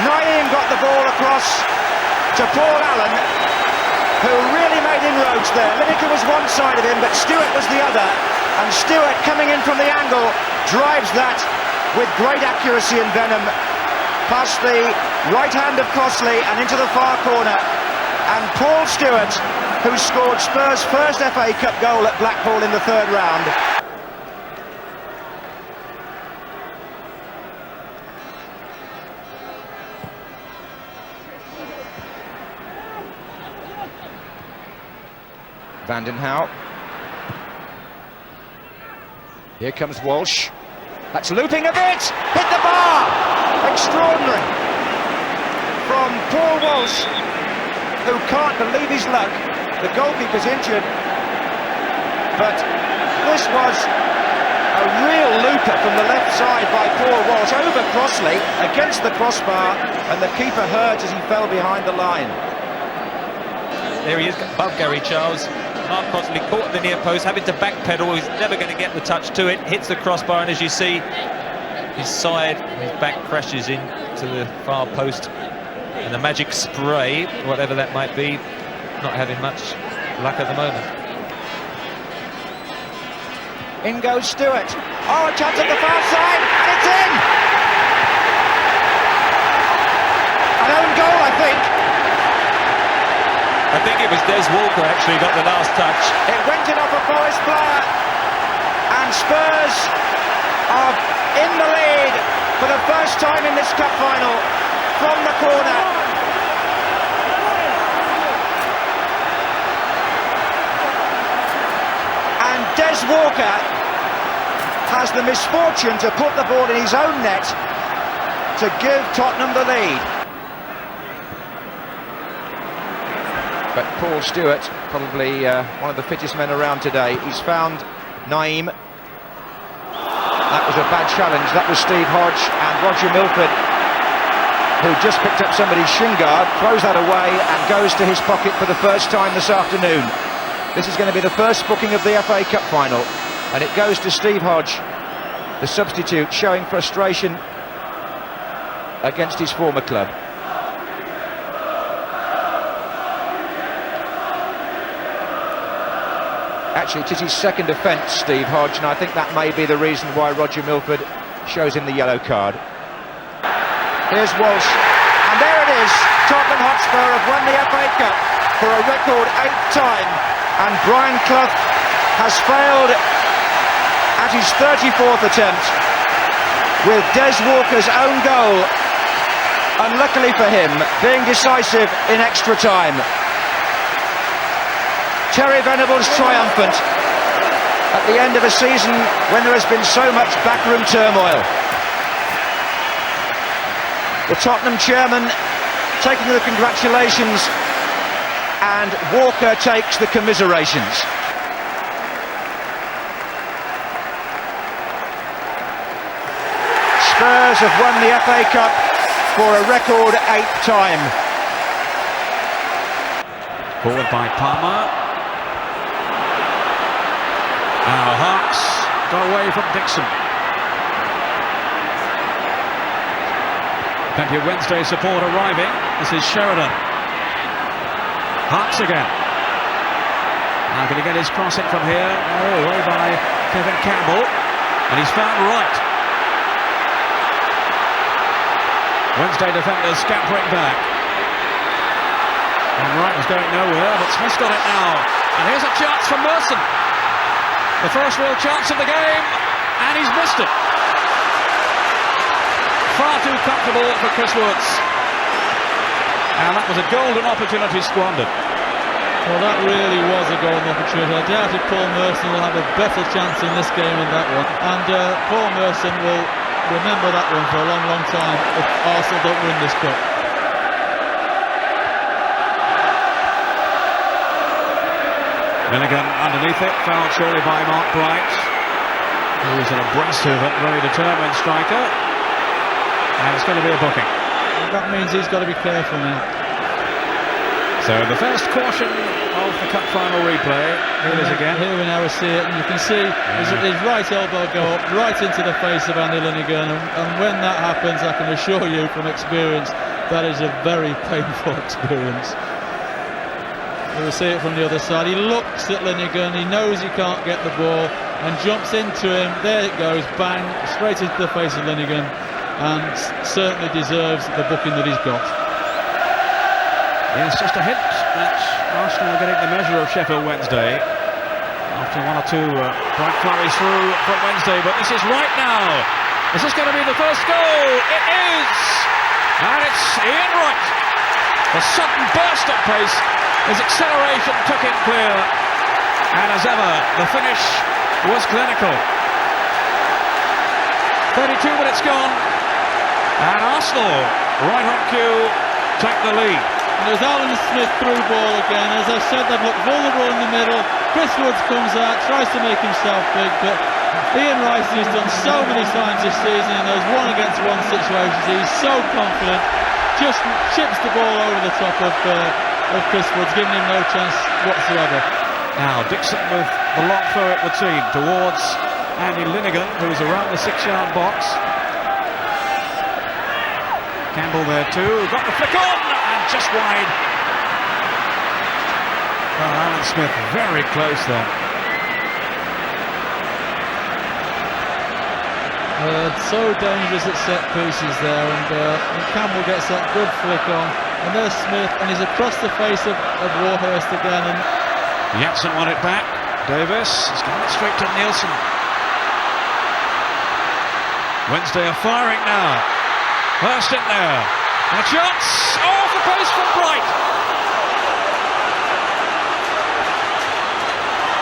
S9: Naeem got the ball across to Paul Allen, who really made inroads there. Lineker was one side of him, but Stewart was the other. And Stewart, coming in from the angle, drives that with great accuracy and venom past the right hand of Crossley and into the far corner. And Paul Stewart, who scored Spurs' first FA Cup goal at Blackpool in the 3rd round. Vanden Hauw. Here comes Walsh. That's looping a bit. Hit the bar. Extraordinary. From Paul Walsh, who can't believe his luck. The goalkeeper's injured. But this was a real looper from the left side by Paul Walsh over Crossley against the crossbar, and the keeper hurt as he fell behind the line.
S10: There he is, above Gary Charles. Mark Crossley caught the near post, having to backpedal. He's never going to get the touch to it. Hits the crossbar, and as you see, his side, his back crashes into the far post. And the magic spray, whatever that might be, not having much luck at the moment.
S9: In goes Stewart. Oh, a chance at the far side, and it's in! An own goal, I think.
S10: I think it was Des Walker actually got the last touch.
S9: It went in off a Forest player, and Spurs are in the lead for the first time in this cup final from the corner. And Des Walker has the misfortune to put the ball in his own net to give Tottenham the lead. But Paul Stewart, probably one of the fittest men around today. He's found Naeem. That was a bad challenge. That was Steve Hodge, and Roger Milford, who just picked up somebody's shin guard, throws that away and goes to his pocket for the first time this afternoon. This is going to be the first booking of the FA Cup final, and it goes to Steve Hodge, the substitute, showing frustration against his former club. Actually, it is his second offence, Steve Hodge, and I think that may be the reason why Roger Milford shows him the yellow card. Here's Walsh, and there it is. Tottenham Hotspur have won the FA Cup for a record 8th time, and Brian Clough has failed at his 34th attempt with Des Walker's own goal, unluckily for him, being decisive in extra time. Terry Venables triumphant. at the end of a season when there has been so much backroom turmoil. The Tottenham chairman taking the congratulations and Walker takes the commiserations. Spurs have won the FA Cup for a record 8th time.
S5: Forward by Palmer. Now Hearts got away from Dixon. Plenty of Wednesday support arriving. This is Sheridan. Hearts again. Now can he get his crossing from here? Oh, away by Kevin Campbell. And he's found Wright. Wednesday defenders scampering back. And Wright was going nowhere, but Smith's got it now. And here's a chance for Merson. The first real chance of the game, and he's missed it. Far too comfortable for Chris Woods. And that was a golden opportunity squandered.
S6: Well, that really was a golden opportunity. I doubt if Paul Merson will have a better chance in this game than that one. And Paul Merson will remember that one for a long, long time if Arsenal don't win this cup.
S5: Milligan underneath it, fouled surely by Mark Bright, who's an abrasive and very determined striker. And it's going to be a booking.
S6: That means he's got to be careful now.
S5: So the first caution of the cup final replay. Here it is again.
S6: Here we now see it, and you can see his right elbow go up right into the face of Andy Linighan, and when that happens, I can assure you from experience, that is a very painful experience. We'll see it from the other side. He looks at Linighan, he knows he can't get the ball, and jumps into him. There it goes, bang, straight into the face of Linighan, and certainly deserves the booking that he's got.
S5: Yes, just a hint that Arsenal are getting the measure of Sheffield Wednesday after one or two bright flurries through from Wednesday, but this is right now. Is this going to be the first goal? It is! And it's Ian Wright. A sudden burst of pace, his acceleration took him clear, and as ever, the finish was clinical. 32 minutes gone, and Arsenal, right on cue, take the lead.
S6: And there's Alan Smith through ball again. As I said, they've looked vulnerable in the middle. Chris Woods comes out, tries to make himself big, but Ian Wright, he's done so many times this season in those one-against-one situations. He's so confident, just chips the ball over the top of Chris Woods, giving him no chance whatsoever.
S5: Now Dixon with the long throw, it would seem, towards Andy Linighan, who's around the 6-yard box. Campbell there too, got the flick on, and just wide. Well, Alan Smith very close there.
S6: So dangerous at set pieces there, and Campbell gets that good flick on, and there's Smith, and he's across the face of Warhurst again, and
S5: Jensen won it back. Davis has gone straight to Nielsen. Wednesday are firing now. Hurst in there, and a chance. Oh, the pace from Bright.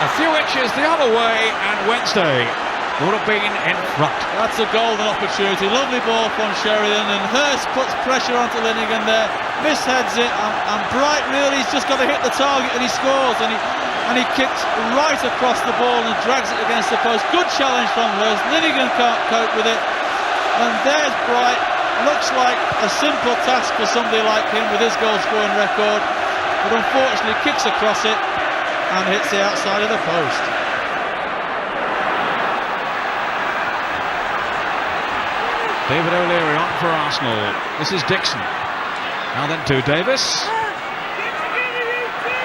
S5: A few inches the other way, and Wednesday would have been in front.
S6: That's a golden opportunity. Lovely ball from Sheridan, and Hurst puts pressure onto Linighan there, misheads it, and Bright really has just got to hit the target, and he scores, and he kicks right across the ball and drags it against the post. Good challenge from Hurst. Linighan can't cope with it, and there's Bright. Looks like a simple task for somebody like him with his goal-scoring record, but unfortunately kicks across it and hits the outside of the post.
S5: David O'Leary on for Arsenal. This is Dixon. Now then to Davis.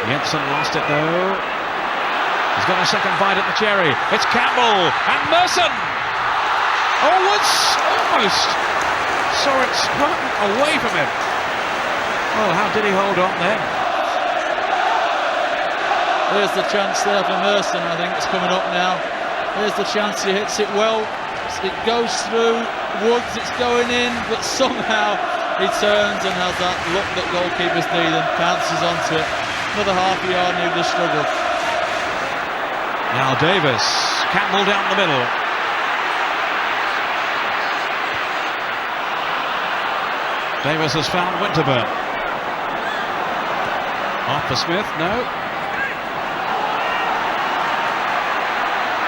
S5: Jensen lost it though. He's got a second bite at the cherry. It's Campbell and Merson. Oh, Woods almost saw it spun away from him. Oh, how did he hold on then?
S6: Here's the chance there for Merson, I think it's coming up now. Here's the chance, he hits it well. It goes through Woods, it's going in, but somehow he turns and has that look that goalkeepers need and bounces onto it. Another half a yard, needed a struggle.
S5: Now Davis, Campbell down the middle. Davis has found Winterburn. Off for Smith, no.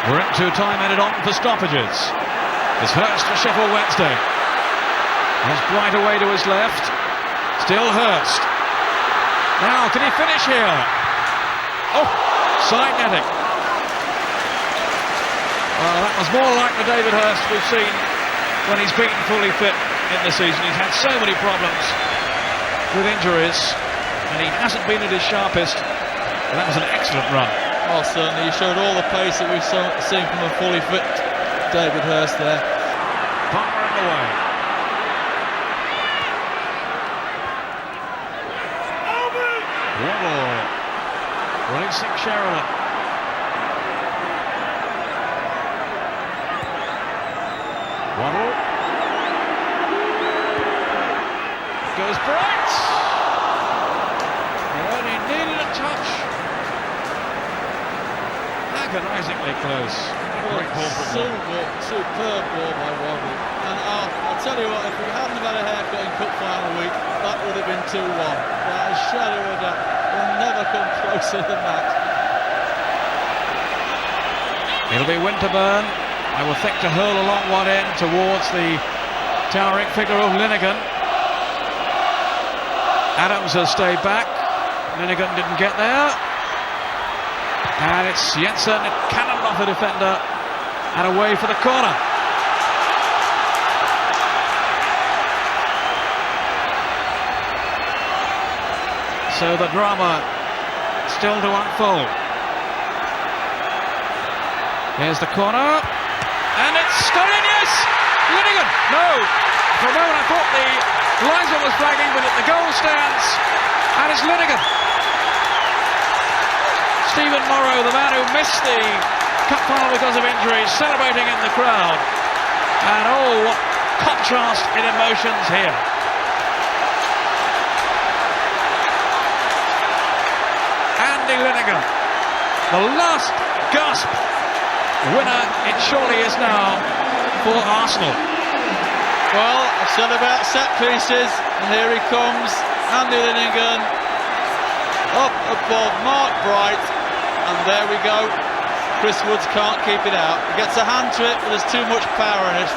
S5: We're into time added on for stoppages. It's Hurst for Sheffield Wednesday. There's Bright away to his left. Still Hurst. Now, can he finish here? Oh, side netting. Well, that was more like the David Hurst we've seen when he's been fully fit in the season. He's had so many problems with injuries, and he hasn't been at his sharpest. But that was an excellent run.
S6: Well, certainly he showed all the pace that we've seen from a fully fit David Hurst there.
S5: Palmer in the way. Waddle releasing Sheridan. Waddle goes Bright. He only needed a touch. Agonisingly close. Great ball from
S6: Superb ball by Waddle. And I'll tell you what, if we hadn't have had a haircut in Cup Final week, that would have been 2-1. Without a shadow of a doubt. We'll never come closer than that.
S5: It'll be Winterburn, I will think, to hurl along one end towards the towering figure of Linnigan. Adams has stayed back. Linnigan didn't get there. And it's Jensen, cannoned off a defender and away for the corner. So the drama still to unfold. Here's the corner, and it's Skorinius! Linnigan! No! For a moment I thought the linesman was flagging, but at the goal stands, and it's Linnigan. Stephen Morrow, the man who missed the cup final because of injuries, celebrating in the crowd. And oh, what contrast in emotions here. Andy Linnigan, the last gasp winner it surely is now for Arsenal.
S6: Well, I've said about set pieces, and here he comes, Andy Linnigan, up above Mark Bright, and there we go. Chris Woods can't keep it out. He gets a hand to it, but there's too much power in it.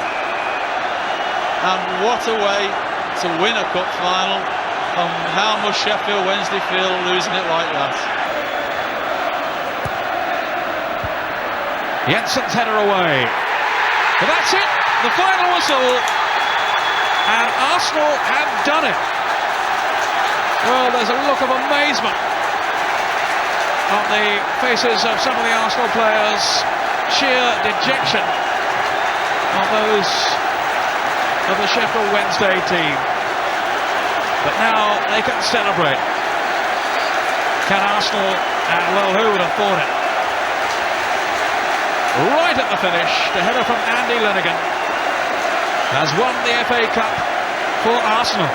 S6: And what a way to win a cup final, and how must Sheffield Wednesday feel losing it like that?
S5: Jensen's header away. But that's it, the final whistle. And Arsenal have done it. Well, there's a look of amazement on the faces of some of the Arsenal players. Sheer dejection on those of the Sheffield Wednesday team. But now they can celebrate. Can Arsenal? And well, who would have thought it? Right at the finish, the header from Andy Linnigan has won the FA Cup for Arsenal.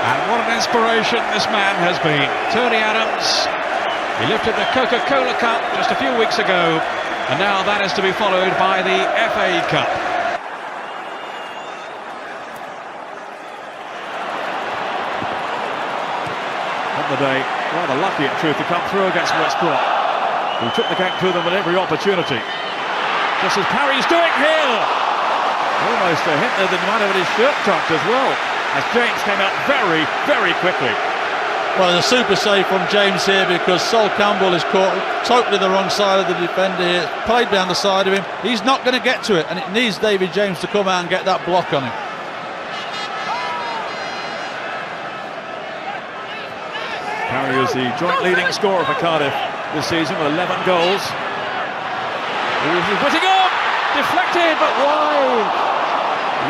S5: And what an inspiration this man has been. Tony Adams, he lifted the Coca-Cola Cup just a few weeks ago, and now that is to be followed by the FA Cup. On the day, rather lucky in truth to come through against West Brom, who took the game to them at every opportunity. Just as Parry's doing here. Almost a hint there that he might have had his shirt tucked as well, as James came out very, very quickly.
S6: Well, there's a super save from James here, because Sol Campbell is caught totally the wrong side of the defender here, played down the side of him. He's not going to get to it, and it needs David James to come out and get that block on him.
S5: Parry is the joint leading scorer for Cardiff this season with 11 goals. Whittingham! Deflected, but wide!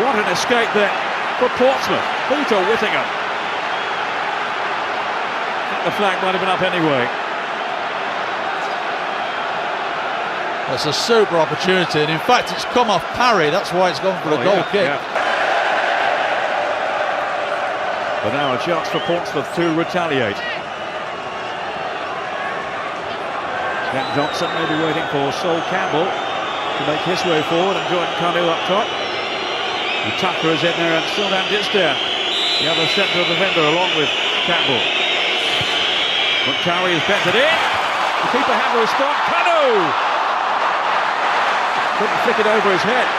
S5: What an escape there for Portsmouth. Peter Whittingham. I think the flag might have been up anyway.
S6: It's a super opportunity, and in fact it's come off Parry, that's why it's gone for a goal kick.
S5: Yeah. But now a chance for Portsmouth to retaliate. Ben Johnson may be waiting for Sol Campbell to make his way forward and join Kanu up top. Tucker is in there and Sylvain Distin, the other central defender, along with Campbell. Montari is bent it in. The keeper had to respond. Kanu! Couldn't flick it over his head.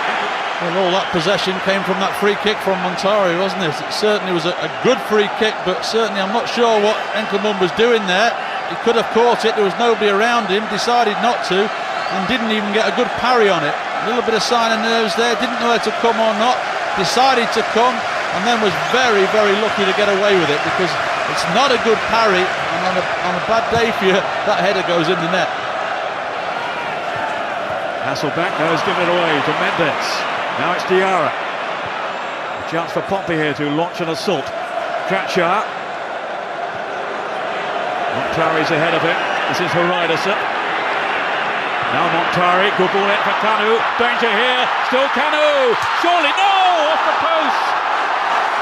S6: Well, all that possession came from that free kick from Montari, wasn't it? It certainly was a good free kick, but certainly I'm not sure what Enkelman was doing there. He could have caught it, there was nobody around him, decided not to, and didn't even get a good parry on it. A little bit of sign of nerves there, didn't know where to come or not, decided to come, and then was very, very lucky to get away with it, because it's not a good parry, and on a bad day for you, that header goes in the net.
S5: Hasselback now has given it away to Mendes. Now it's Diarra. A chance for Pompey here to launch an assault. Kratchar. Montari's ahead of him. This is Horidason. Now Montari, good ball in for Kanu. Danger here, still Kanu. Surely, no! Off the post!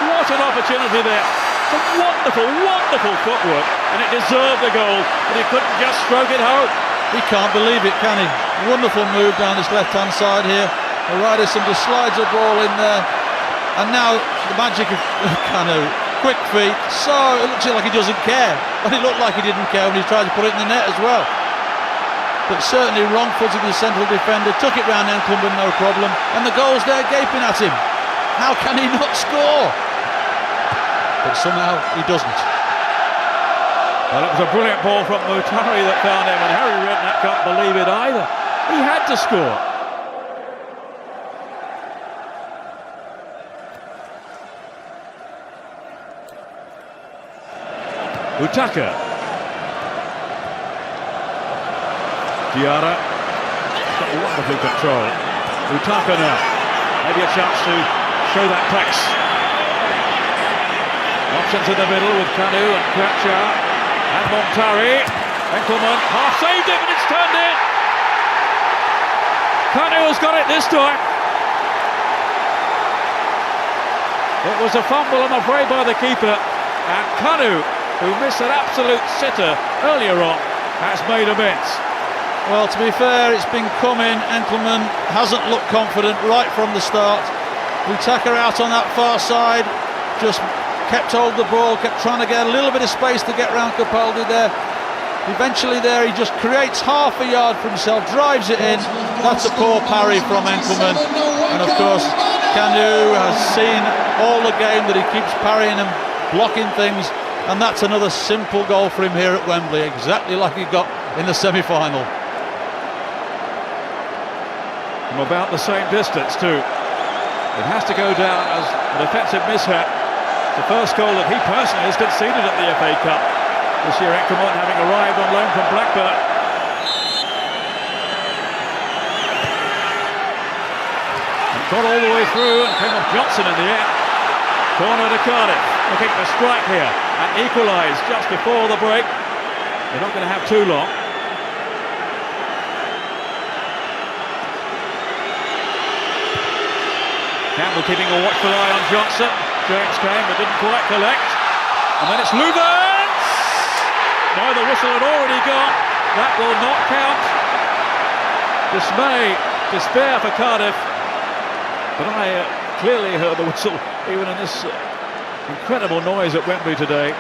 S5: What an opportunity there. Some wonderful, wonderful footwork, and it deserved the goal, but he couldn't just stroke it home.
S6: He can't believe it, can he? Wonderful move down this left-hand side here. Horidason just slides a ball in there, and now the magic of Kanu. Quick feet, so it looks like he doesn't care. But it looked like he didn't care when he tried to put it in the net as well. But certainly wrong-footed the central defender, took it round Enkelman, no problem, and the goal's there gaping at him. How can he not score? But somehow he doesn't.
S5: Well, it was a brilliant ball from Montari that found him, and Harry Redknapp can't believe it either. He had to score. Utaka. Diarra. He's got wonderful control. Utaka now. Maybe a chance to show that pace. Options in the middle with Kanu and Kratchar. And Montari. Enkelman half saved it, but it's turned in. Kanu has got it this time. It was a fumble, I'm afraid, by the keeper. And Kanu, who missed an absolute sitter earlier on, has made amends.
S6: Well, to be fair, it's been coming. Enkelman hasn't looked confident right from the start. Utaka out on that far side, just kept hold of the ball, kept trying to get a little bit of space to get round Capaldi there. Eventually there, he just creates half a yard for himself, drives it in. That's a poor parry from Enkelman. And of course, Kanu has seen all the game that he keeps parrying and blocking things. And that's another simple goal for him here at Wembley, exactly like he got in the semi-final.
S5: From about the same distance too. It has to go down as an offensive mishap. The first goal that he personally has conceded at the FA Cup this year. Enkelman having arrived on loan from Blackburn. And got all the way through and came off Johnson in the end. Corner to Cardiff, looking to strike here and equalise just before the break. They're not going to have too long. Campbell keeping a watchful eye on Johnson. James came but didn't quite collect. And then it's Lugans! No, the whistle had already gone. That will not count. Dismay, despair for Cardiff. But I clearly heard the whistle even in this incredible noise at Wembley today.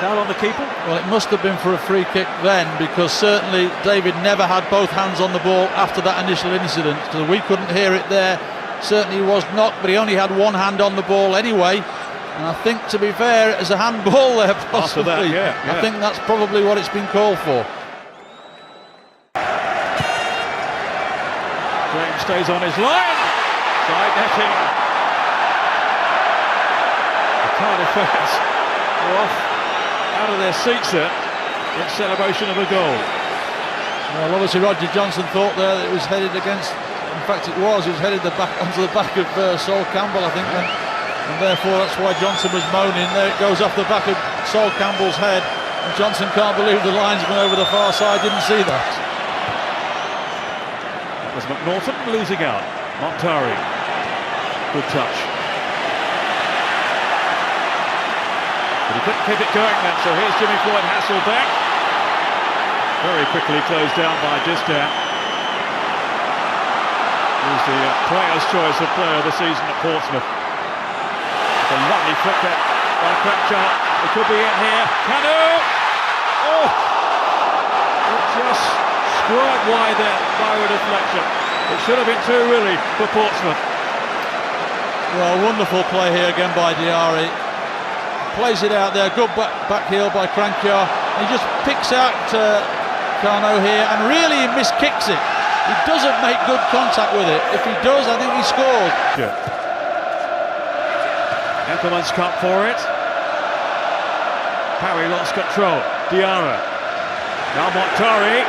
S5: Foul on the keeper?
S6: Well, it must have been for a free kick then, because certainly David never had both hands on the ball after that initial incident, so we couldn't hear it there. Certainly he was knocked, but he only had one hand on the ball anyway. And I think, to be fair, as a handball there, possibly.
S5: After that, yeah.
S6: I think that's probably what it's been called for.
S5: James stays on his line. Side netting. The Cardiff fans are off out of their seats there in celebration of a goal.
S6: Well, obviously Roger Johnson thought there that it was headed against. In fact, it was headed onto the back of Sol Campbell, I think. And therefore that's why Johnson was moaning. There it goes off the back of Sol Campbell's head, and Johnson can't believe the linesman over the far side didn't see that.
S5: That was McNaughton losing out. Montari, good touch. But he couldn't keep it going then, so here's Jimmy Floyd Hasselback. Very quickly closed down by Distin. He's the player's choice of player of the season at Portsmouth. It's a lovely flick there by Crackchart. It could be in here. Kanu! Oh! It just squirt wide there by a deflection. It should have been two really for Portsmouth.
S6: Well, wonderful play here again by Diarra. Plays it out there, good back heel by Crankjar. He just picks out Kanu here and really miskicks it. He doesn't make good contact with it. If he does, I think he scores.
S5: Enkelman's cut for it. Parry lost control. Diarra. Now Montari.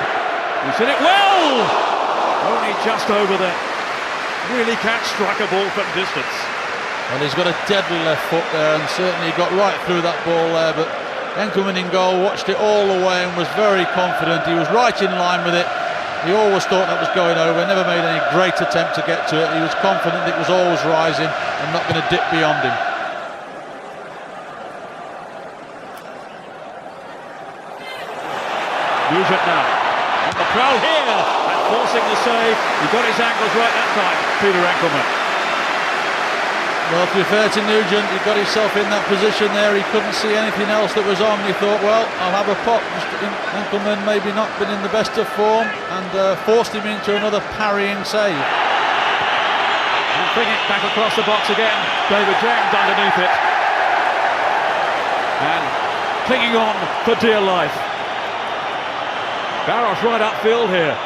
S5: He's hit it well! Only just over there. Really can't strike a ball from distance.
S6: And he's got a deadly left foot there and certainly got right through that ball there, but Enkelman in goal watched it all the way and was very confident. He was right in line with it. He always thought that was going over, never made any great attempt to get to it. He was confident it was always rising and not going to dip beyond him.
S5: Nugent now. On the prowl here and forcing the save. He got his ankles right that time, Peter Enkelman.
S6: Well, to be fair to Nugent, he got himself in that position there. He couldn't see anything else that was on. He thought, well, I'll have a pop. Enkelman maybe not been in the best of form and forced him into another parrying save.
S5: And bring it back across the box again. David James underneath it. And clinging on for dear life. Barros right upfield here.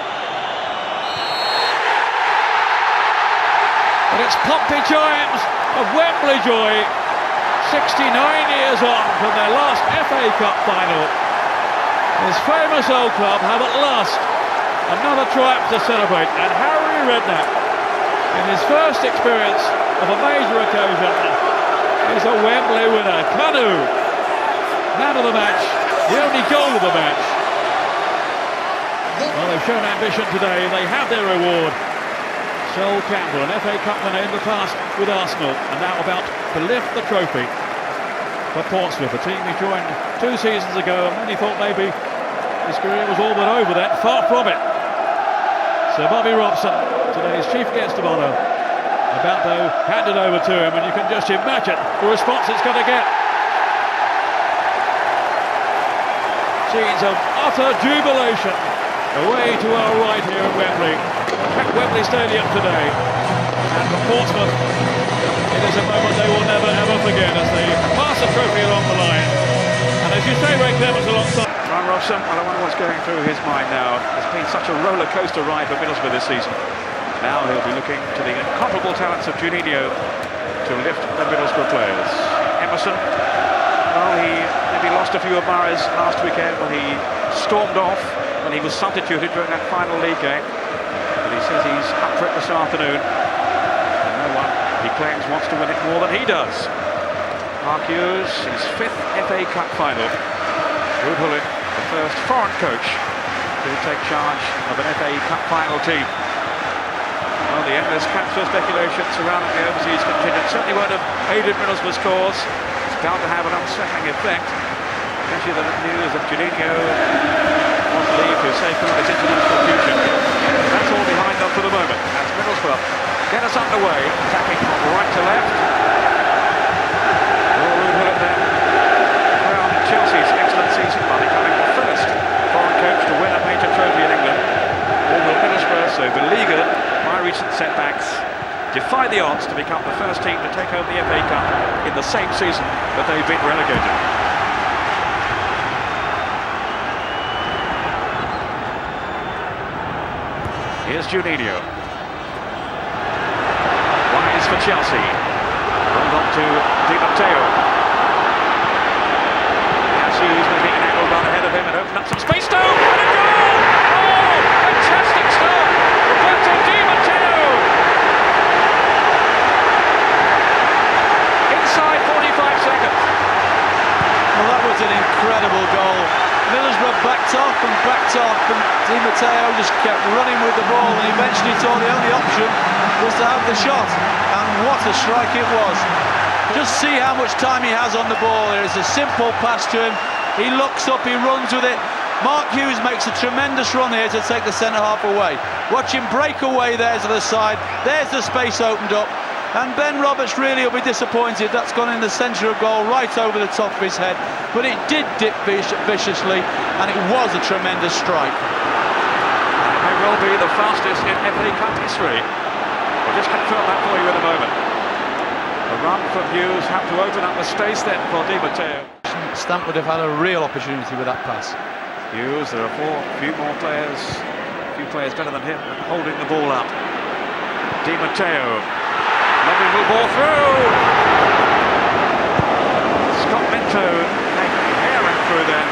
S5: And it's Pompey Giants of Wembley joy, 69 years on from their last FA Cup final. His famous old club have at last another triumph to celebrate, and Harry Redknapp, in his first experience of a major occasion, is a Wembley winner. Kanu, man of the match, the only goal of the match. Well, they've shown ambition today, they have their reward. Sol Campbell, an FA Cup winner in the past with Arsenal, and now about to lift the trophy for Portsmouth, a team he joined 2 seasons ago, and many thought maybe his career was all but over then. Far from it. Sir Bobby Robson, today's chief guest of honour, about to hand it over to him, and you can just imagine the response it's going to get. Scenes of utter jubilation away to our right here at Wembley. At Wembley Stadium today, and for Portsmouth it is a moment they will never ever forget as they pass the trophy along the line. And as you say, Ray Clements alongside Ryan Robson, well, I wonder what's going through his mind now. It's been such a roller coaster ride for Middlesbrough this season. Now he'll be looking to the incomparable talents of Juninho to lift the Middlesbrough players. Emerson, well, he maybe lost a few admirers last weekend when he stormed off when he was substituted during that final league game. He says he's up for it this afternoon. And no one, he claims, wants to win it more than he does. Mark Hughes, his 5th FA Cup final. Ruud Gullit, the first foreign coach to take charge of an FA Cup final team. Well, the endless transfer speculation surrounding the overseas contingent certainly won't have aided Middlesbrough's cause. It's bound to have an unsettling effect, especially the news that Juninho wants to leave to safeguard his international future. That's all behind them for the moment as Middlesbrough get us underway, attacking from right to left. Ruud Gullit then crowned Chelsea's excellent season by becoming the first foreign coach to win a major trophy in England. Although Middlesbrough, so beleaguered by recent setbacks, defy the odds to become the first team to take home the FA Cup in the same season that they've been relegated. Here's Juninho. Wise for Chelsea. Rolled on to Di Matteo. As Hughes making an angle run ahead of him and opened up some space. And a goal! Oh, fantastic start! Roberto Di Matteo. Inside 45 seconds.
S6: Well, that was an incredible goal. Middlesbrough backed off, and Di Matteo just kept running with the ball, and eventually thought the only option was to have the shot. And what a strike it was. Just see how much time he has on the ball. There is a simple pass to him. He looks up, he runs with it, Mark Hughes makes a tremendous run here to take the centre-half away. Watch him break away there to the side. There's the space opened up. And Ben Roberts really will be disappointed. That's gone in the centre of goal, right over the top of his head. But it did dip viciously, and it was a tremendous strike.
S5: It may well be the fastest in FA Cup history. I'll just confirm that for you in a moment. The run from Hughes had to open up the space then for Di Matteo.
S6: Stamp would have had a real opportunity with that pass.
S5: Hughes, there are a few players better than him holding the ball up. Di Matteo, lovely little ball through. Scott Minto hammering through there.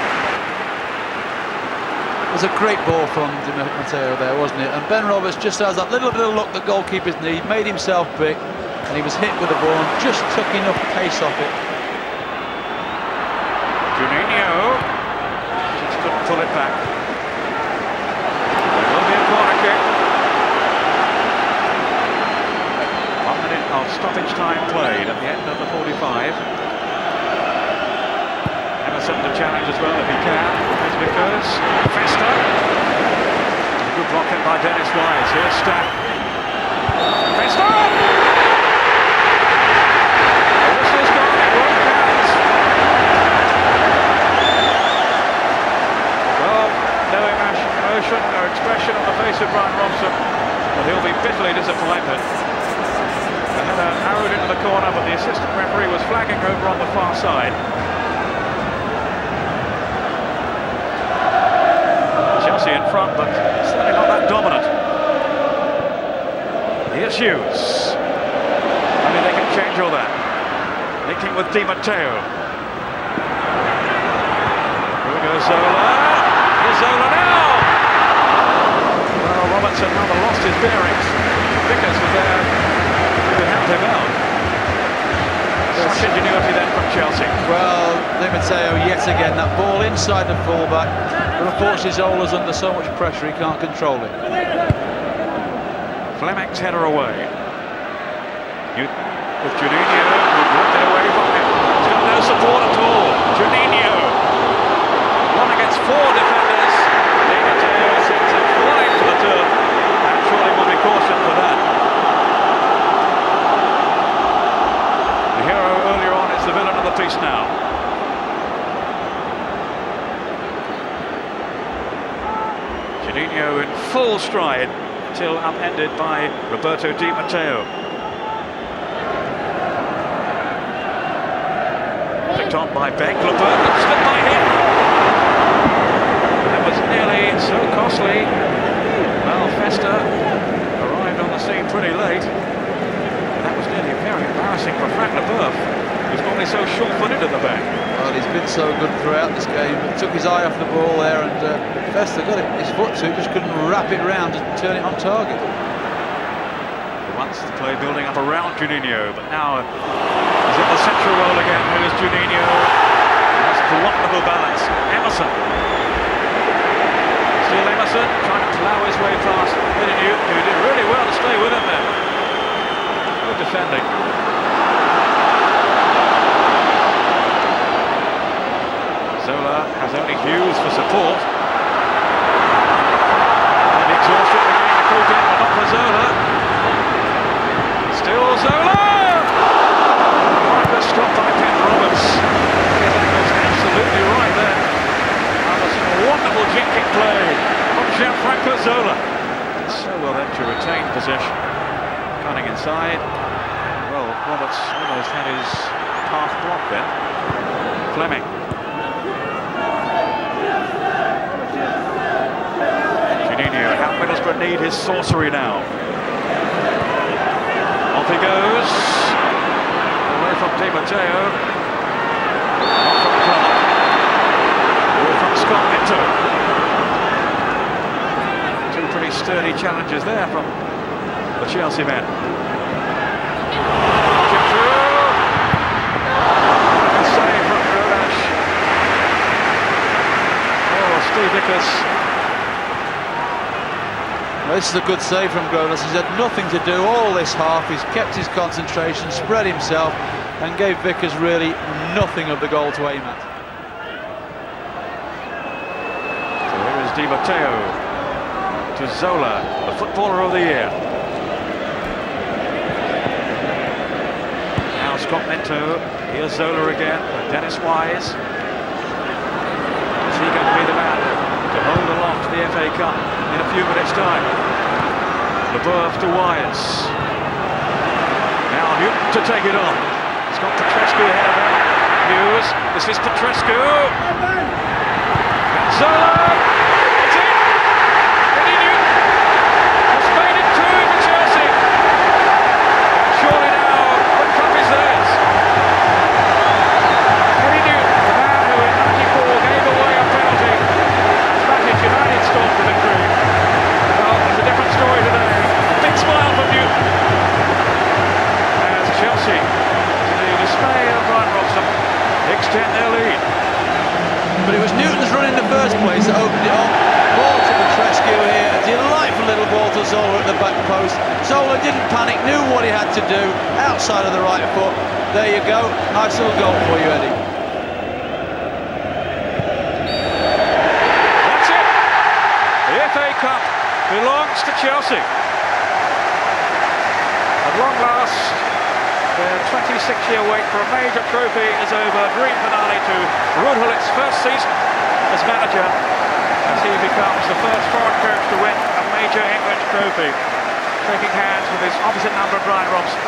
S6: It was a great ball from Di Matteo there, wasn't it? And Ben Roberts just has that little bit of luck that goalkeepers need, made himself big, and he was hit with the ball and just took enough pace off it.
S5: Juninho just couldn't pull it back. There will be a corner kick. 1 minute of stoppage time played at the end of the 45. Emerson to challenge as well if he can. There's Vickers. Festa. A good block in by Dennis Wise. Here's Stack. Festa! The whistle's gone. It won't count. No emotion, no expression on the face of Brian Robson, but he'll be bitterly disappointed. The header arrowed into the corner, but the assistant referee was flagging over on the far side. Chelsea in front, but certainly not that dominant. Here's Hughes. Maybe they can change all that. Linking with Di Matteo. Here goes Zola. Zola now! Well, Robertson rather lost his bearings. Vickers was there to help him out. Such ingenuity then from Chelsea.
S6: Well, Di Matteo yet again, that ball inside the fullback, but unfortunately Zola's under so much pressure he can't control it.
S5: Fleming's header away. With Juninho, who blocked it away from him. He's got no support at all. Juninho. 1 against 4 defenders. Di Matteo sends it flying to the turf. And surely will be cautioned for that. The hero earlier on is the villain of the piece now. Juninho in full stride till upended by Roberto Di Matteo. Picked on by Beck. Lambert slipped by him. That was nearly so costly. Well, Festa arrived on the scene pretty late. That was nearly very embarrassing for Frank Leboeuf, who's normally so short-footed at the back.
S6: Well, he's been so good throughout this game. He took his eye off the ball there, and Festa got his foot to it, just couldn't wrap it round and turn it on target.
S5: He wants to play building up around Juninho, but now he's in the central role again. Here's Juninho. He has wonderful balance. Emerson. Still Emerson trying to plough his way past Juninho, who did really well to stay with him there. Good defending. Zola has only Hughes for support. And exhaustion beginning to creep in, but not for Zola. Still Zola! Marcus stopped by Ben Roberts. That was absolutely right there. That was a wonderful kick play from Gianfranco Zola. So well then to retain possession. Cutting inside. Well, Roberts almost had his path blocked then. Fleming. Juninho, how Middlesbrough need his sorcery now. Off he goes. Away from Di Matteo. Not from Clark. Away from Scott Minto. Two pretty sturdy challenges there from the Chelsea men. Chip through. A save from Grealish. Oh, Steve Vickers.
S6: This is a good save from Grealish. He's had nothing to do all this half. He's kept his concentration, spread himself, and gave Vickers really nothing of the goal to aim at.
S5: Here's Di Matteo to Zola, the footballer of the year. Now Scott Minto. Here's Zola again. Dennis Wise. Is he going to be the man to hold aloft the FA Cup in a few minutes' time? Leboeuf to Wise. Now Newton to take it on. He's got Petrescu ahead of him. Hughes. This is Petrescu. And Zola. It's in. Eddie Newton has made it two for Chelsea. Surely now the cup is theirs. Eddie Newton, the man who in '94 gave away a penalty as Manchester United scored the victory. Well, it's a different story today. Big smile from Newton. As Chelsea, to the dismay of Brian Robson, extend their lead.
S6: But it was Newton's run in the first place that opened it up. Ball to Petrescu here. A delightful little ball to Zola at the back post. Zola didn't panic, knew what he had to do. Outside of the right foot. There you go. Nice little goal for you, Eddie.
S5: That's it. The FA Cup belongs to Chelsea. At long last, their 26-year wait for a major trophy is over. Dream finale to Ruud Gullit's first season as manager, as he becomes the first foreign coach to win a major English trophy, shaking hands with his opposite number, Brian Robson.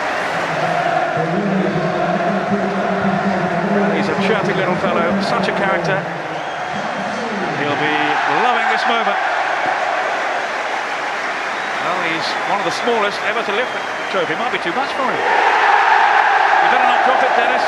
S5: He's a chirpy little fellow, such a character. He'll be loving this moment. Well, he's one of the smallest ever to lift the trophy. Might be too much for him. You better not drop it, Dennis.